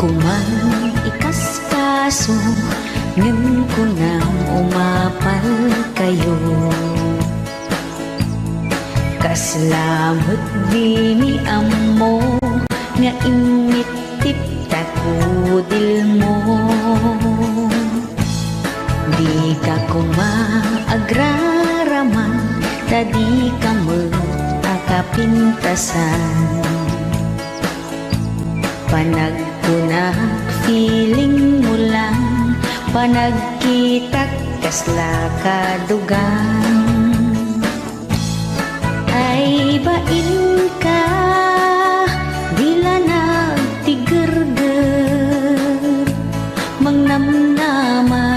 [SPEAKER 3] Kuman ikas kaso ngem ko nang umapal kayo kaslamet dini ammo nga imitip takudil mo di ka kumaagraraman tadi ka akapintasan panagkunag feeling mo lang panagkita kasla kadugang ay bain ka dila nagtigerger mangnamnama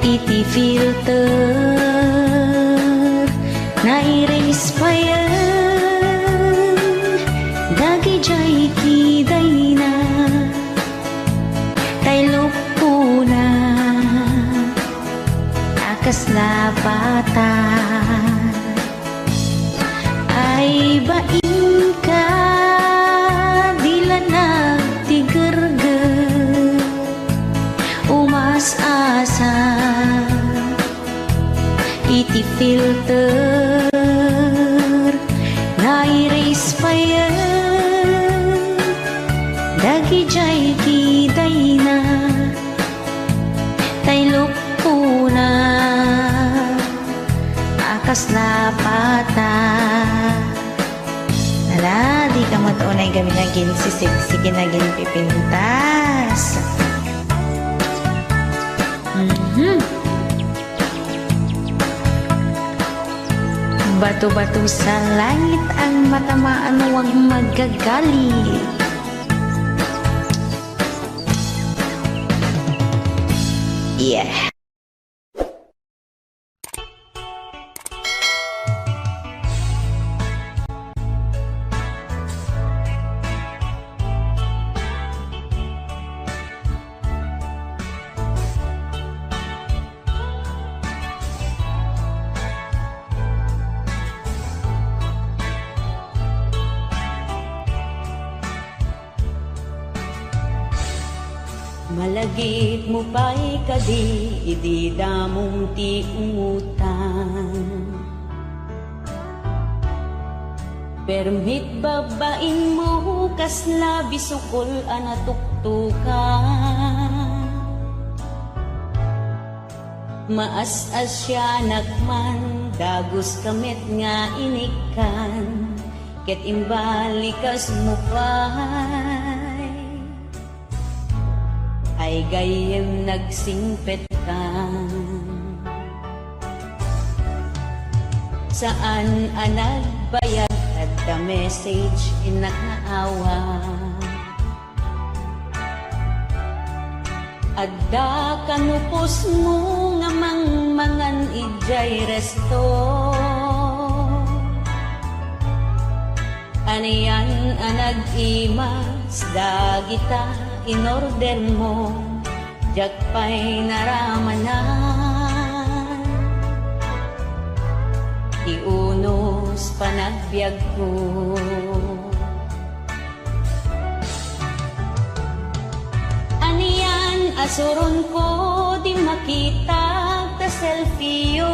[SPEAKER 3] iti filter na erase pa yan dagi jay kiday na taylok po na akas lapata ay bain ka dila nagtigerger umas-asa iti filter na erase pa yan dagi jay kiday na taylok po na akas lapata. Ala, di ka matunay gamin na ginsisig sige na ginpipintas. Bato-bato sa langit ang matamaan huwag magagalit. Yeah. Malagit mo pa'y kadi, idi damong ti umutan. Permit babain mo, kasla bisukol anatuktukan. Maas-as siya nakman, dagos kamit nga inikan, ket imbalikas mo pa'y ay gayem nagsingpet ka. Saan anagbayad at the message inaknaawa. Adda kanupos mo nga mangmangan ijay resto. Aniyan anag-imas dagita in-order mo, jak pa'y naramanan. Iunos panagbiag ko, asuron ko di makita ta selfie yo.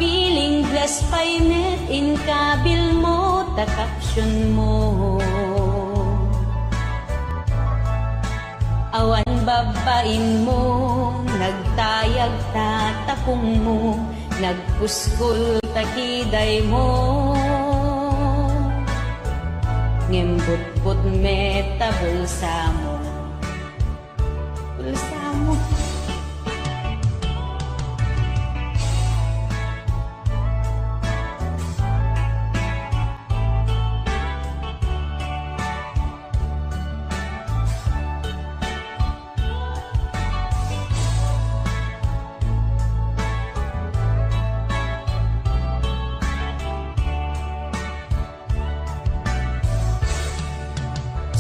[SPEAKER 3] Feeling blessed by net in kabil mo ta caption mo. Awan babain mo, nagtayag tatakong mo, nagpuskol takiday mo. Ngembut-but meta bulsa mo, bulsa mo.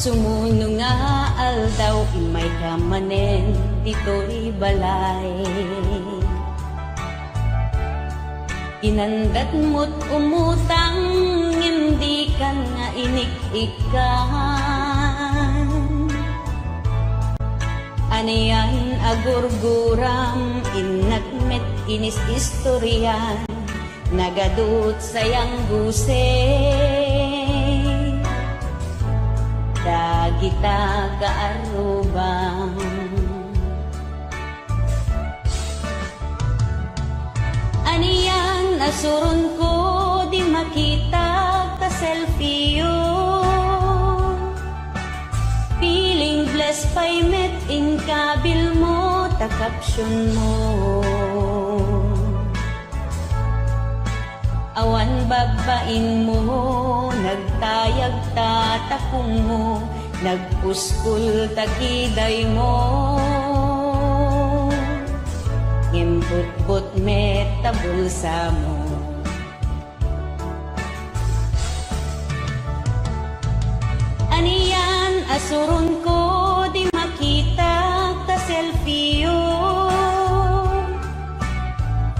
[SPEAKER 3] Sumuno nga aldaw imay kamanen dito'y balay. Inandat mo't umutang hindi ka nga inik-ikan. Aniyan agurguram inagmet inis istoryan nagadut sayang gusay. Dagita kaarubang aniyan asuron ko di makita ka selfie yo. Feeling blessed by met in kabil mo ta caption mo. Awan babain mo, nagtayag tatakong mo, nagpuskul takiday mo. Ngembut-but meta bulsa mo. Aniyan asuron ko di makita ka selfie yo.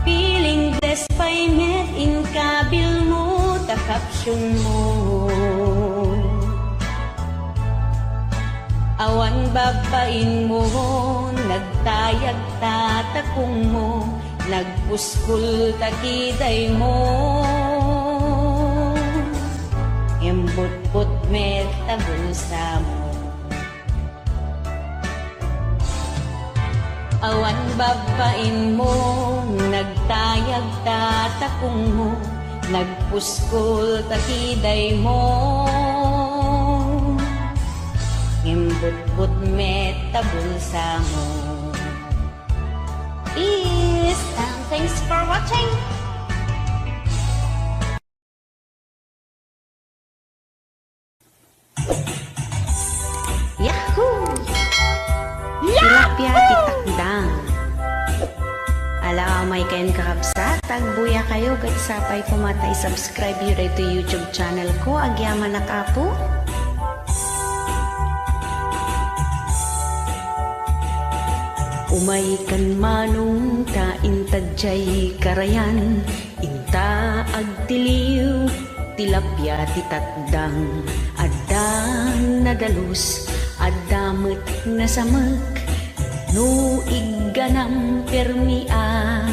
[SPEAKER 3] Feeling blessed by met in kabil mo ta caption mo. Awan babain mo, nagtayag tatakong mo, nagpuskul takiday mo. Embut-but meta bulsa mo. Awan babain mo, nagtayag tatakong mo, nagpuskol takiday mo. Embut-but meta bulsa mo. Thanks for watching. Yahoo! Tilapia titakdang. Ala may kain kakabsat, tagbuya kayo, gat sapay pumatay, subscribe yun ito YouTube channel ko, agyaman na kapo. Umay kan manong ta intadjay karayan, inta agtiliw, tilapia titakdang, adang nadalus, adamot na samak, no iganam permia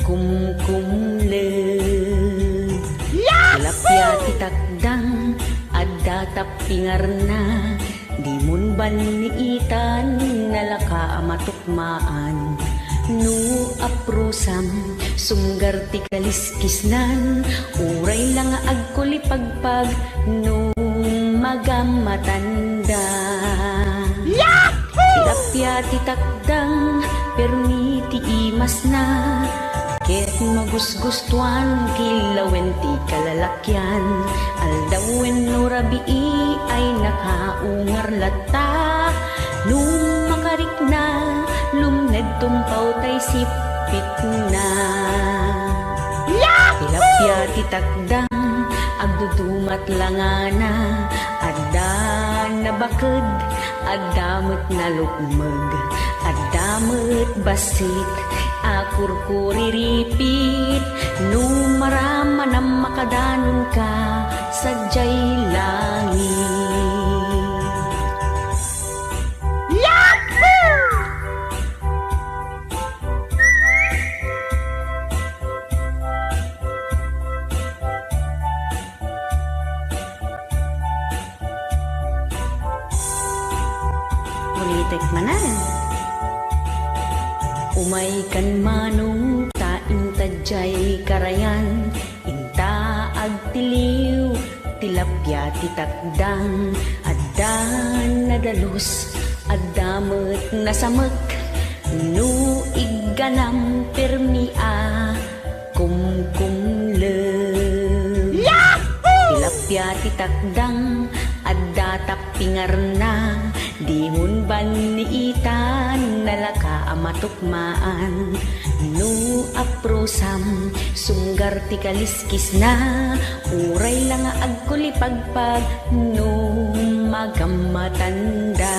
[SPEAKER 3] kumkumle. Tilapia titakdang, adda tapingar na, di mun baniitan nalaka matukmaan. No aprusam sunggar ti kaliskisnan, uray lang agkulipagpag no magamatanda. Tilapia titakdang permiti imas na, ket magusgustuan kilawen ti kalalakyan. Aldawen no rabii ay nakaungar lata, nung makarik na lumned tumpaw tay sipit na. Tilapia titakdang agdudumat langana, adda nabaked, adamot na lukmeg, adamot basit, akurkuriripit, no marama na makadanon ka sa jay langit. pulitek manan. Umay kan manong taing tadjay karayan, inta agtiliw, tilapya titakdang, adan nadalus, adamet nasamek, nu iganam permia, kumkumlew. Tilapya titakdang, adda tapingarna, dihun baniitan, nalaka amatukmaan, nu aprosam, sunggar ti kaliskis na, uray lang agkulipagpag, nu magamatanda.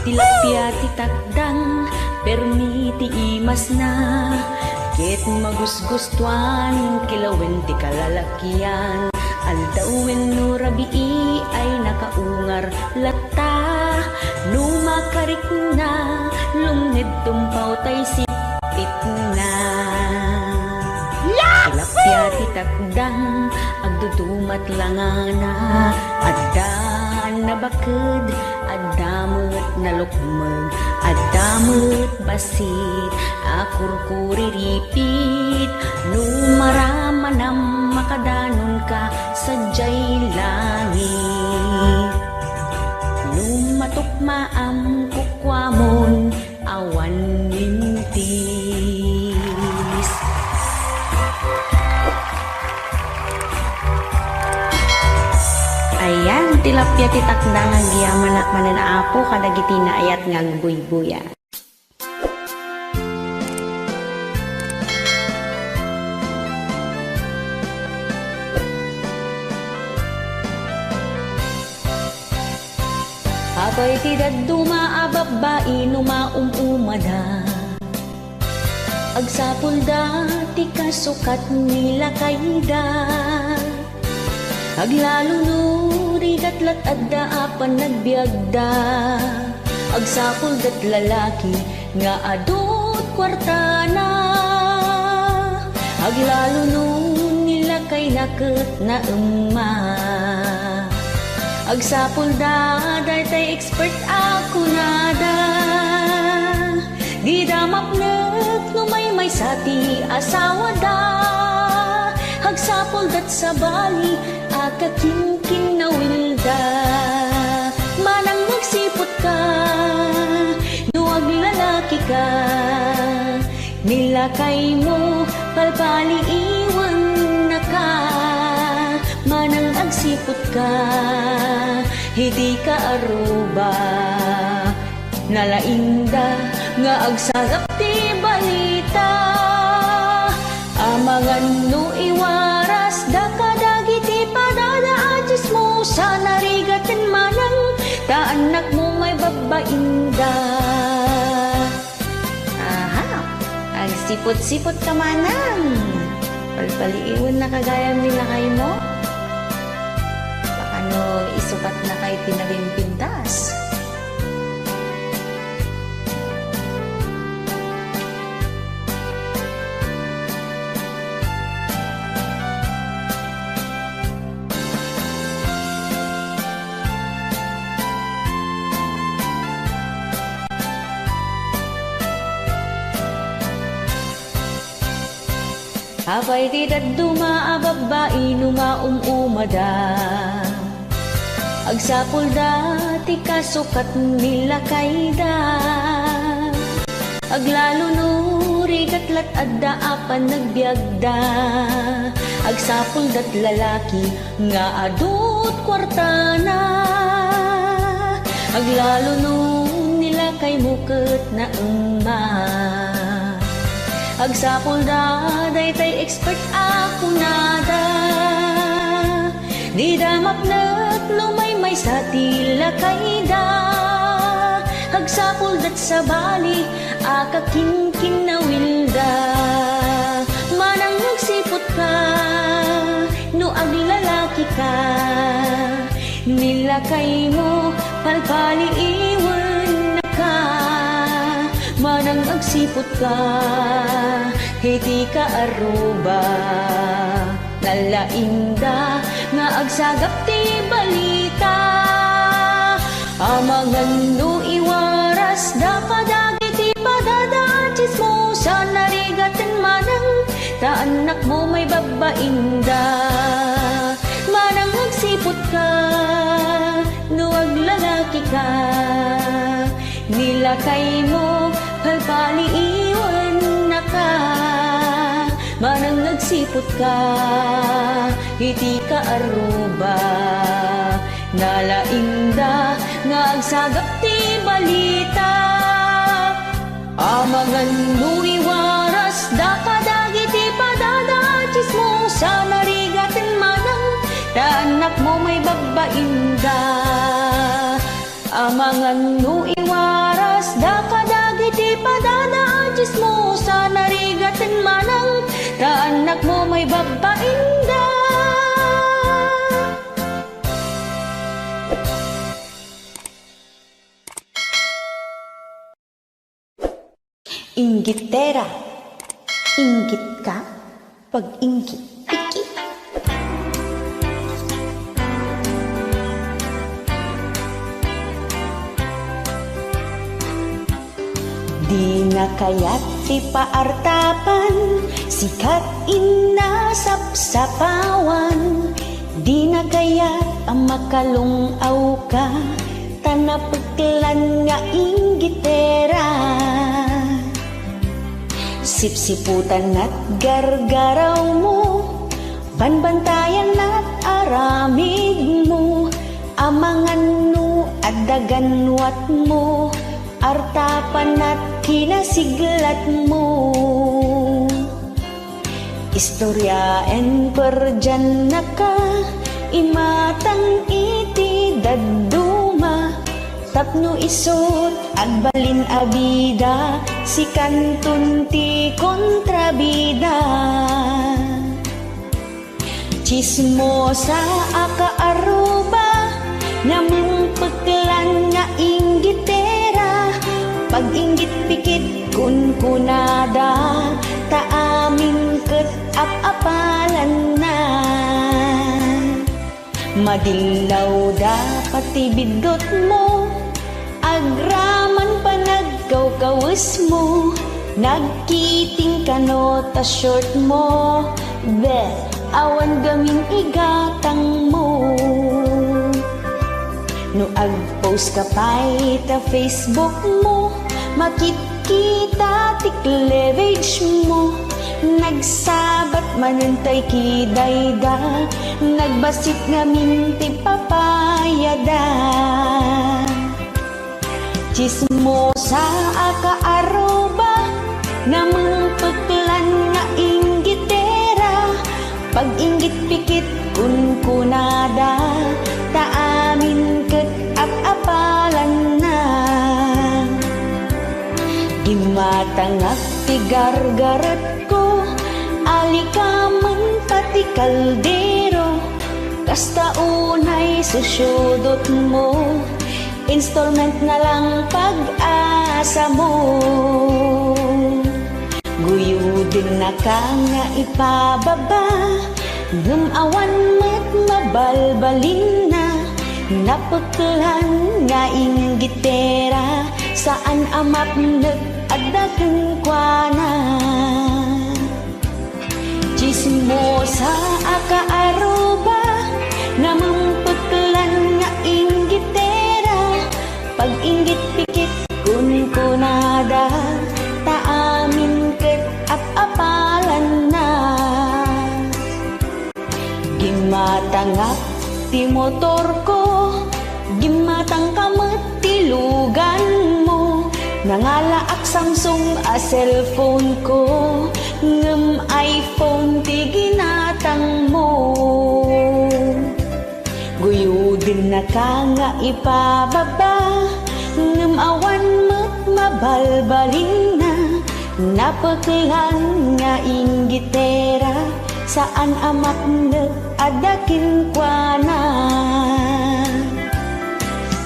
[SPEAKER 3] Tilapya titakdang, permiti imas na, ket magusgustuan, kilawen ti kalalakyan, aldawin no rabii ay nakaungar lata, numakarik na, lumned tumpaw tay sipit na. Tilapya titakdang, agdudumat langana, adan na baked, adamot na lukmeg, adamot basit, akurkuriripit, numaramanam makadanon ka sa jay langit. Numatukmaam kukwamon, awan lintis. Ayan, tilapya titakdang ang giyaman at mananaapo kadagiti na ayat nga buy-buya. Apay ti daduma ababai numaumumada, agsapulda ti kasukat nila kayda, aglalo no rigatlat adda apan nagbiagda, agsapuldat lalaki nga adot kwartana, aglalo no nila kay naket na emma. Agsapulda daytay expert ako nada, di damapnek no may sati asawa da, agsapuldat sa bali akakimkin na wilda, manang magsipot ka no aglalaki ka, nilakay mo palpali iwan na ka, manang agsipot ka, hindi ka aruba, nalainda nga agsagap ti balita, amangan no iwaras da kadagiti padada adjus mo sa narigatin manang ta anak mo may babainda. Aha, agsipot-sipot ka manang, palpaliiwan na kagayam nila kayo mo. Ano, isukat na kay tinabing pintas. Apay di daduma ababai numaumumada, agsapulda ti kasukat nila kayda, aglalo no rigatlat adda apan nagbiagda, agsapuldat lalaki nga adot kwartana, aglalo no nila kay muket na emma. Agsapulda daytay expert ako nada, di damapnet lumay sa tila kayda, agsapuldat sa bali akakimkin na wilda, manang nagsipot ka no aglalaki ka, nilakay mo palpali iwan na ka, manang agsipot ka, hindi ka aruba, nalainda nga agsagap ti balita, Amangan no iwaras da kadagiti padadaan chismo sa narigatin manang ta anak mo may babainda. Manang agsipot ka no aglalaki ka, nilakay mo palpali iwan na ka. Manang nagsipot ka, iti ka aruba, nalainda nga agsagap ti balita. Amangan no iwaras da kadagiti padadachis mo sa narigatin manang ta anak mo may babainda. Amangan no iwaras da kadagiti padadachis mo sa narigatin manang ta anak mo may babainda. Inggitera, inggit ka, pag-inggit, pikit. Di na kaya't ipaartapan, sikat inasapsapawan. Di na kaya't ang makalungaw ka, tanapaglan nga inggitera. Sipsiputan at gargaraw mo, banbantayan at aramid mo, amangan no at daganwat mo, artapan at kinasiglat mo. Istoryaen perjan na ka, imatang iti daduma, tapno isot agbalin abida, si kantun ti kontrabida. Chismosa aka aruba, namang paglan nga inggitera, pag-inggit pikit kun kunada, taamin ket apalan na. Madilaw dapat ibidot mo, agraman pa nagkawkawis mo, nagkiting kanota short mo, be, awan gamin igatang mo. No ag-post ka pa'y ta Facebook mo, makikita ti cleavage mo, nagsabat manintay kidayda, nagbasit ngamin ti papayada. Chismosa aka aruba, namang paglan nga inggitera, pag-inggit pikit kun kunada, taamin ket apalan na. Gimatangak ti gargaret ko, alikaman pati kaldero, kasta unay susyudot mo, installment na lang pag-asa mo. Guyudin na ka nga ipababa, gumawan mo't mabalbalin na, napaglan nga inggitera, saan amap nag-adagang kwa-na. Chismosa aka aruba, namang paglan nga inggitera, pag-inggit pikit kun kunada, taamin ket apalan na. Gimatangak ti motor ko, gimatang kamet ti lugan mo, nangalaak Samsung a cellphone ko, ngem iPhone ti ginatang mo. Guyudin na ka nga ipababa, ngem awan mo't mabalbalin na, napaglan nga inggitera, saan amat nag-adakin kwa-na.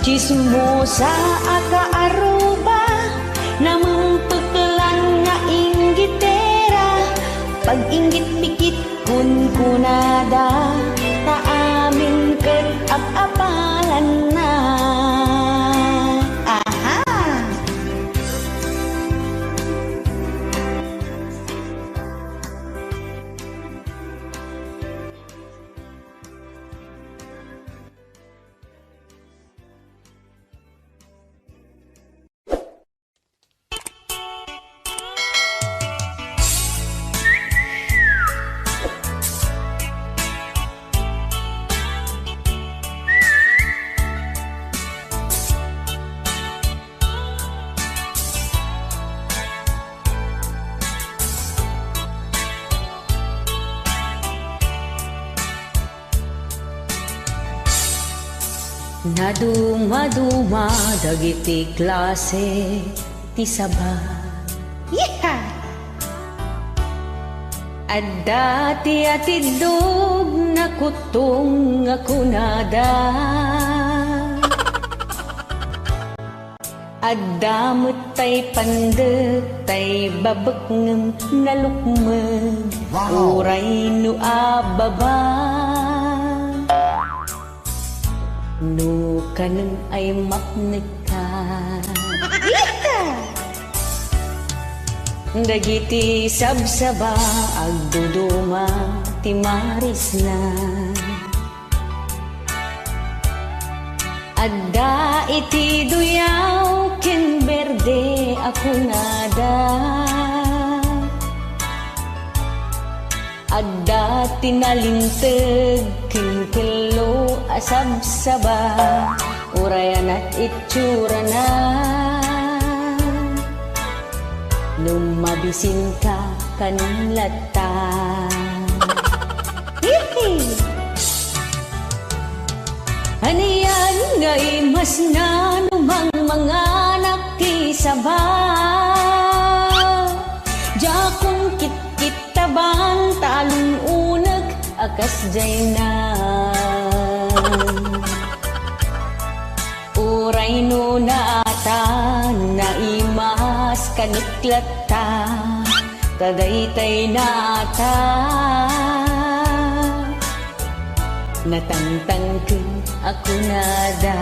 [SPEAKER 3] Chismosa aka aruba, namang paglan nga inggitera, pag-inggit pikit kun kunada, taamin ket apalan na. Naduma-duma dagiti klase ti saba. Yeah! Adda ti atidog na kutong nga kunada. Adda tay pandek tay babekngem na lukmeg. Uray no ababa. No kaneng ay makneka. Dagiti sabsaba agduduma ti maris na. Adda iti duyaw ken berde ako nada. Adda tinalinteg ken kelo asabsaba. Urayan at itsura na. Lumabisin ka kanlata. Aniyan ngay mas na numang mga nakisaba. Jakong kit-kitaban talong unag akas jay na. Uray no naata na imas kaniklata. Tadaytay nata. Natangtangkin ako nada.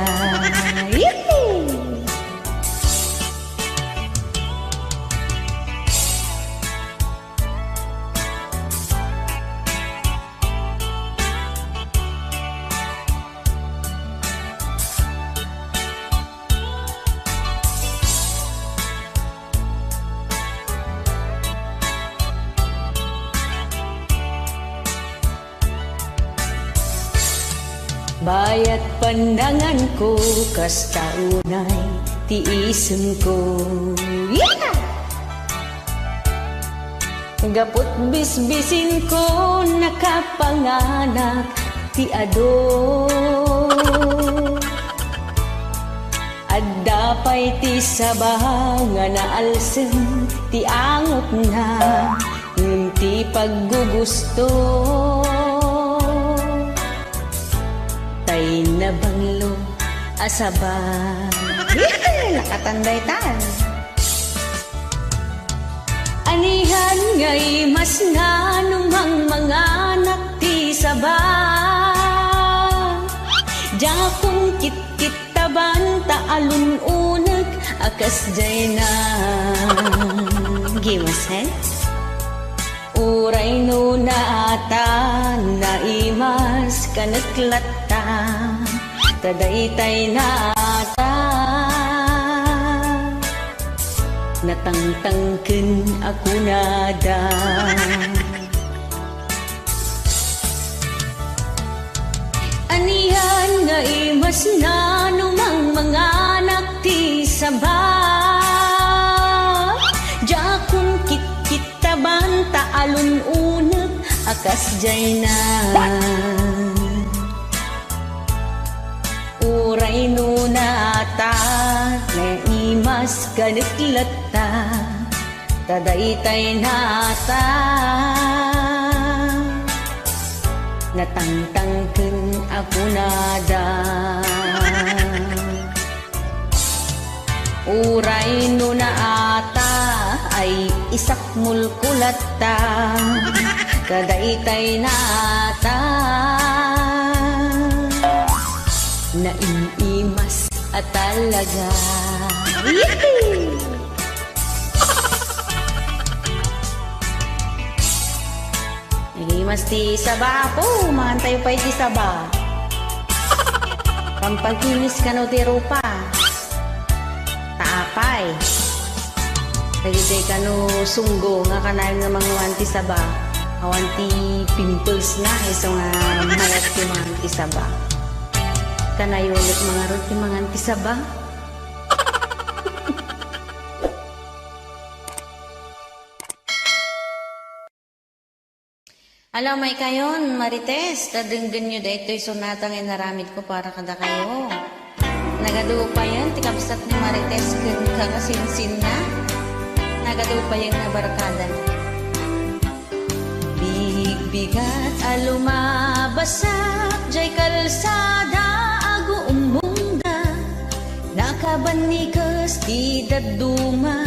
[SPEAKER 3] Bayat pandangan ko kas taunay tiisem ko. Yeah! Gapot bisbisin ko nakapanganak ti ado. Adda pay ti sabaw nga naalsen ti angot na ngem ti paggugusto. Tay nabanglo asaba. Nakatanday tan. Anihan ngay mas nga numang mga nakti saba. Jakong kit-kitaban taalun unag akas jay na. Gimasen? Uray no naata naimas kanaklata. Tadaytay nata. Natangtangken ako nada. Anihan nga imas na numang mga nakti saba. Jakong kit-kitaban taalun unag akas jay na. Uray no nata naimas kaniklata. Tadaytay nata. Natangtangken ako nada. Uray no naata ay isak mulkulata. Kadaytay nata. Nainimas at talaga. Nainimas ti saba po. Mahantay pa ti saba. Pampagkinis ka no ti rupa. Taapay. Nagitay ka no sunggo nga kanayang nga mga wanti saba. Awanti pimples na. Iso nga mayat ti mga wanti saba. Kanayulit mga roti mga antisaba. Alam may kayon, Marites, tadenggan nyo dahito sonatang inaramid ko para kada kayo. Nagadugo pa yan, tikabsat ni Marites kung kakasinsin na. Nagadugo pa yan na barkada. Bigat alumabasak, jay kalsada, ago umungda. Nakabanikas, di daduma,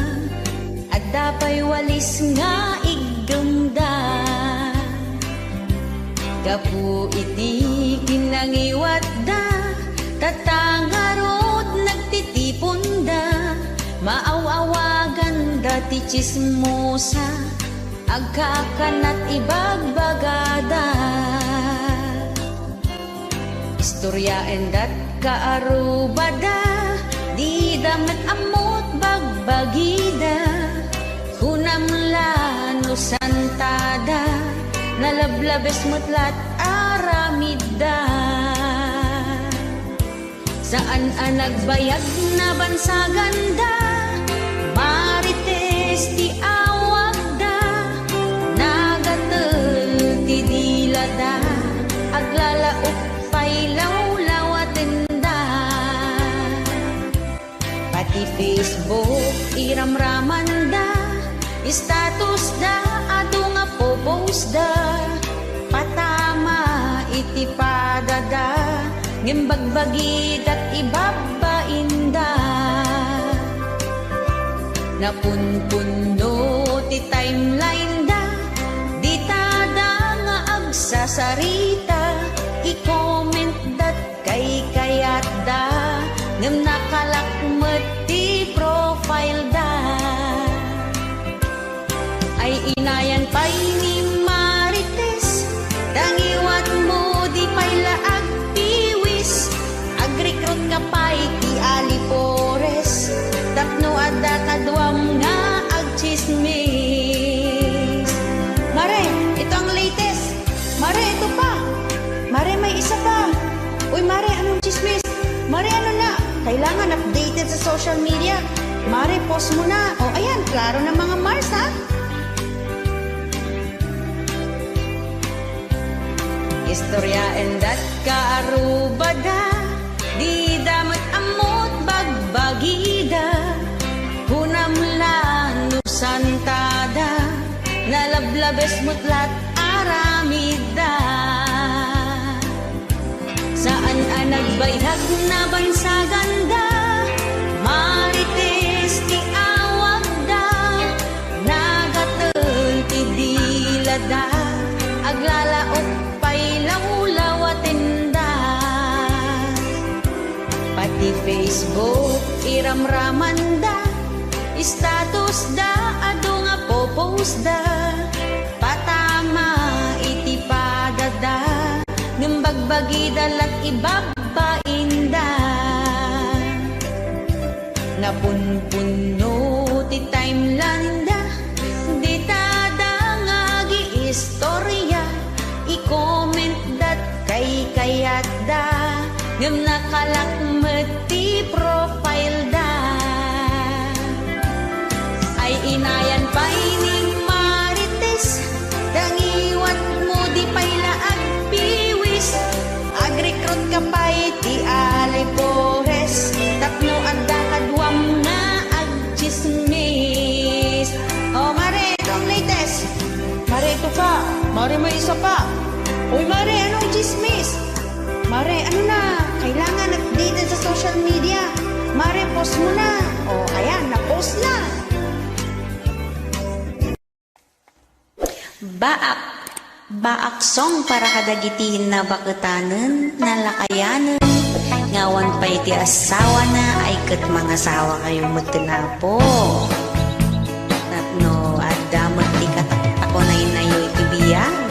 [SPEAKER 3] at dapay walis nga igamda. Gapu iti kinangiwat da, tatangarot nagtitipon da, maawawagan da ti chismosa, agkakanat ibagbagada. Istoryaen dat kaarubada, di damat amot bagbagida, kunamla no santada, nalablabes mutlat aramida. Saan ang nagbayag na bansaganda, Marites ti awag da, nagatel ti dilada, aglalaok pay lawlawaten da. Pati Facebook iramraman da, status da ato nga popost da, patama iti padada, ngimbagbagid at ibabainda. Napunpuno ti timeline da, di tada nga agsasarita, i-comment dat kay kayat da, ngem nakalakmet ti profile da. Ay inayan pa'y ni Marites, dangiwat mo di pa'y laag piwis, agrikrot ka pa'y ti alipores, tapno adda kadwam nga agchismis. Mare, ito ang latest. Mare, ito pa. Mare, may isa pa. Uy, Mare, anong chismis? Mare, ano na? Kailangan updated sa social media. Mare, post mo na. O, ayan, klaro na mga Mars, ha? Istoryaen dat kaarubada, di damat amot bagbagida, hunamla no santada, nalablabes mutlat aramida. Saan ang nagbayhag na bansaganda, Marites ti awag da, nagatel ti dilada, aglalaok pati Facebook iramraman da, status da ado nga popost da, patama iti padada, ngimbagbagida lat ibabainda. Napunpuno ti timeline da, di tada nga gi-istorya, i-comment dat kay kayat da, ngem nakalakmet ti profile da. Ay inayan pa'y ni Marites, dangiwat mo di pa'y laag piwis, agrikrot ka pa'y ti alipores, tapno adda kadwam nga agchismis. Oh, Mare, ito ang latest. Mare, ito pa. Mare, may isa pa. Uy, Mare, anong chismis? Mare, ano na? Kailangan updated sa social media. Mare, post mo na. O, ayan, na-post na. Baak song para kadagitihin na baketanen, nalakayanen. Ngawan pa iti asawa na, ay kat mga asawa kayo magtinapo. Natno, at damat di katakako na inayo iti biyag.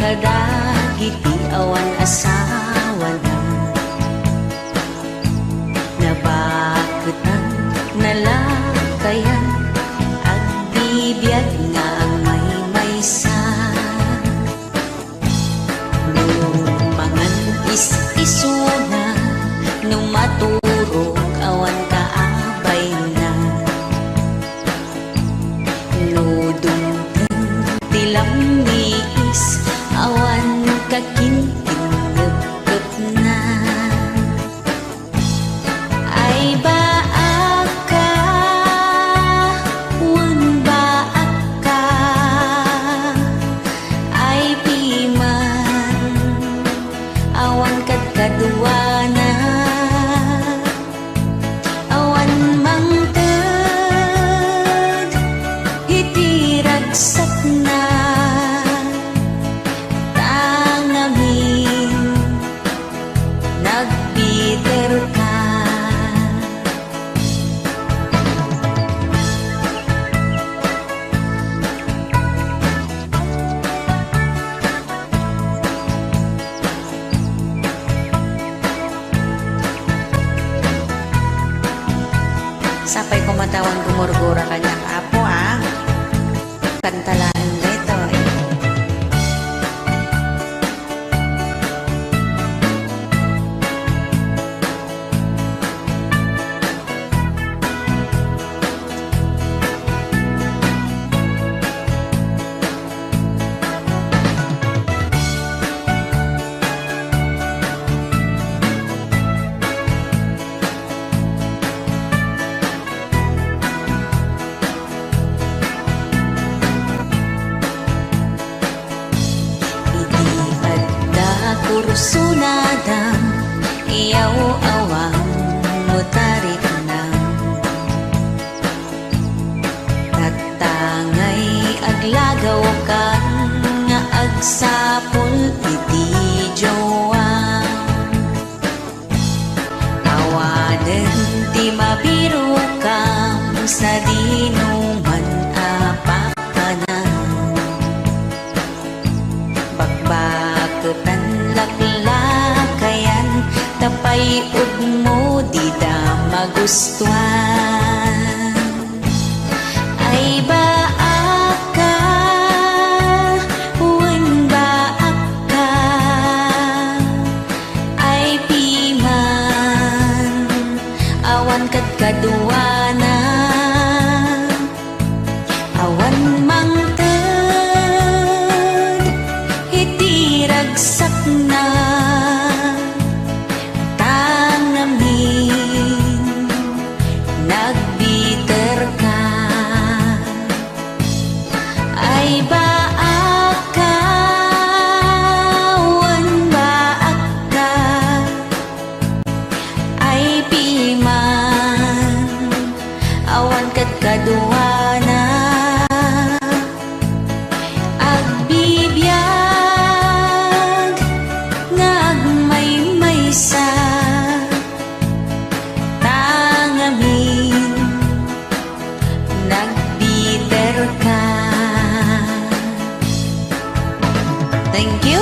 [SPEAKER 3] Kadagiti awan asawa na, nabakutan nalakaya. tawang gumurgura kanya apo kantalaan dito Kursunadang iyaw awang mutarik na tatangay aglagaw ka nga agsapol iti jowa awanen ti mabiro kam sa dinuman apakanan bakbaketan laklakayan tapay mo di da magustuhan ay baak ka wen baak ka ay piman awan kat kaduana awan mangted iti ragsak na tangamin nagbiter ka ay baak ka wan baak ka ay piman awan kat kaduana agbibiyag ngagmaymaysa tangamin nagbiter ka. Thank you.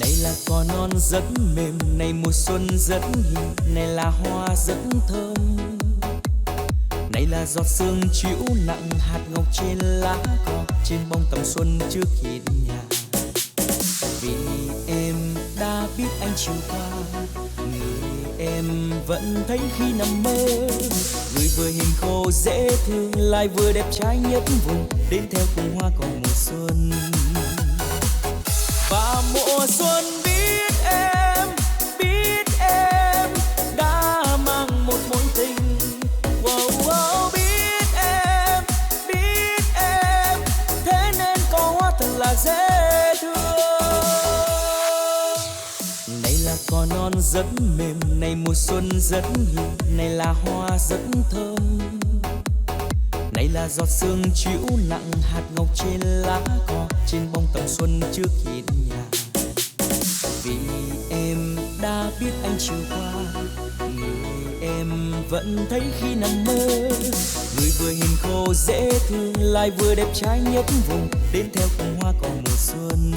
[SPEAKER 5] Này là cỏ non rất mềm, này mùa xuân rất hiền, này là hoa rất thơm. Này là giọt sương chịu nặng hạt ngọc trên lá cỏ, trên bông tầm xuân trước khi đến nhà. Vì em đã biết anh chiều qua, người em vẫn thấy khi nằm mơ. Người vừa hiền khô dễ thương, lại vừa đẹp trai nhất vùng, đến theo cùng hoa cỏ mùa xuân. Và mùa xuân biết em đã mang một mối tình. Wow, wow, biết em, thế nên có hoa thật là dễ thương. Này là cỏ non rất mềm, này mùa xuân rất hiền, này là hoa rất thơm. Này là giọt sương chịu nặng hạt ngọc trên lá cỏ, trên bông tầm xuân trước khi đến nhà. Vì em đã biết anh chiều qua, người em vẫn thấy khi nằm mơ. Người vừa hiền khô dễ thương, lại vừa đẹp trai nhất vùng, đến theo cùng hoa cỏ mùa xuân.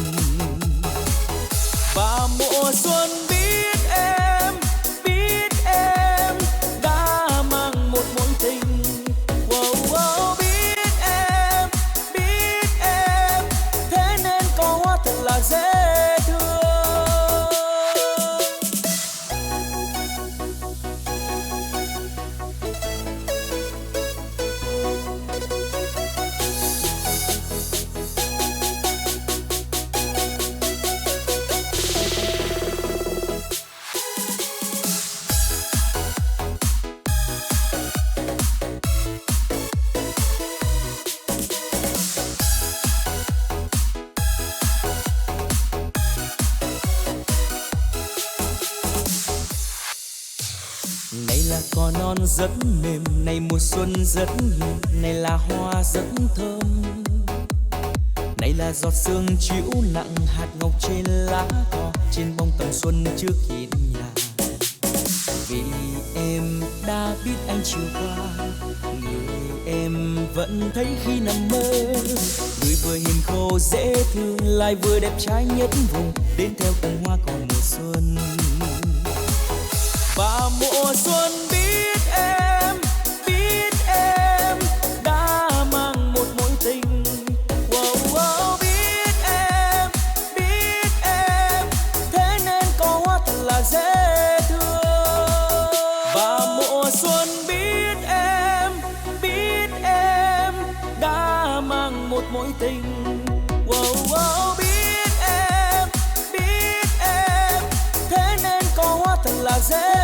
[SPEAKER 5] Và mùa xuân biết em đã mang một mối tình. Wow, wow, biết em, thế nên có hoa thật là dễ thương. cỏ non rất mềm, này mùa xuân rất hiền, này là hoa rất thơm, này là giọt sương chiếu nặng hạt ngọc trên lá cỏ, trên bông tầm xuân trước hiên nhà. Vì em đã biết anh chiều qua, người em vẫn thấy khi nằm mơ, người vừa hiền khô dễ thương lại vừa đẹp trai nhất vùng, đến theo cùng hoa cỏ mùa xuân. Và mùa xuân biết em đã mang một mối tình. Wow, wow, biết em, thế nên có hoa thật là dễ thương. Và mùa xuân biết em đã mang một mối tình. Wow, wow, biết em, thế nên có hoa thật là dễ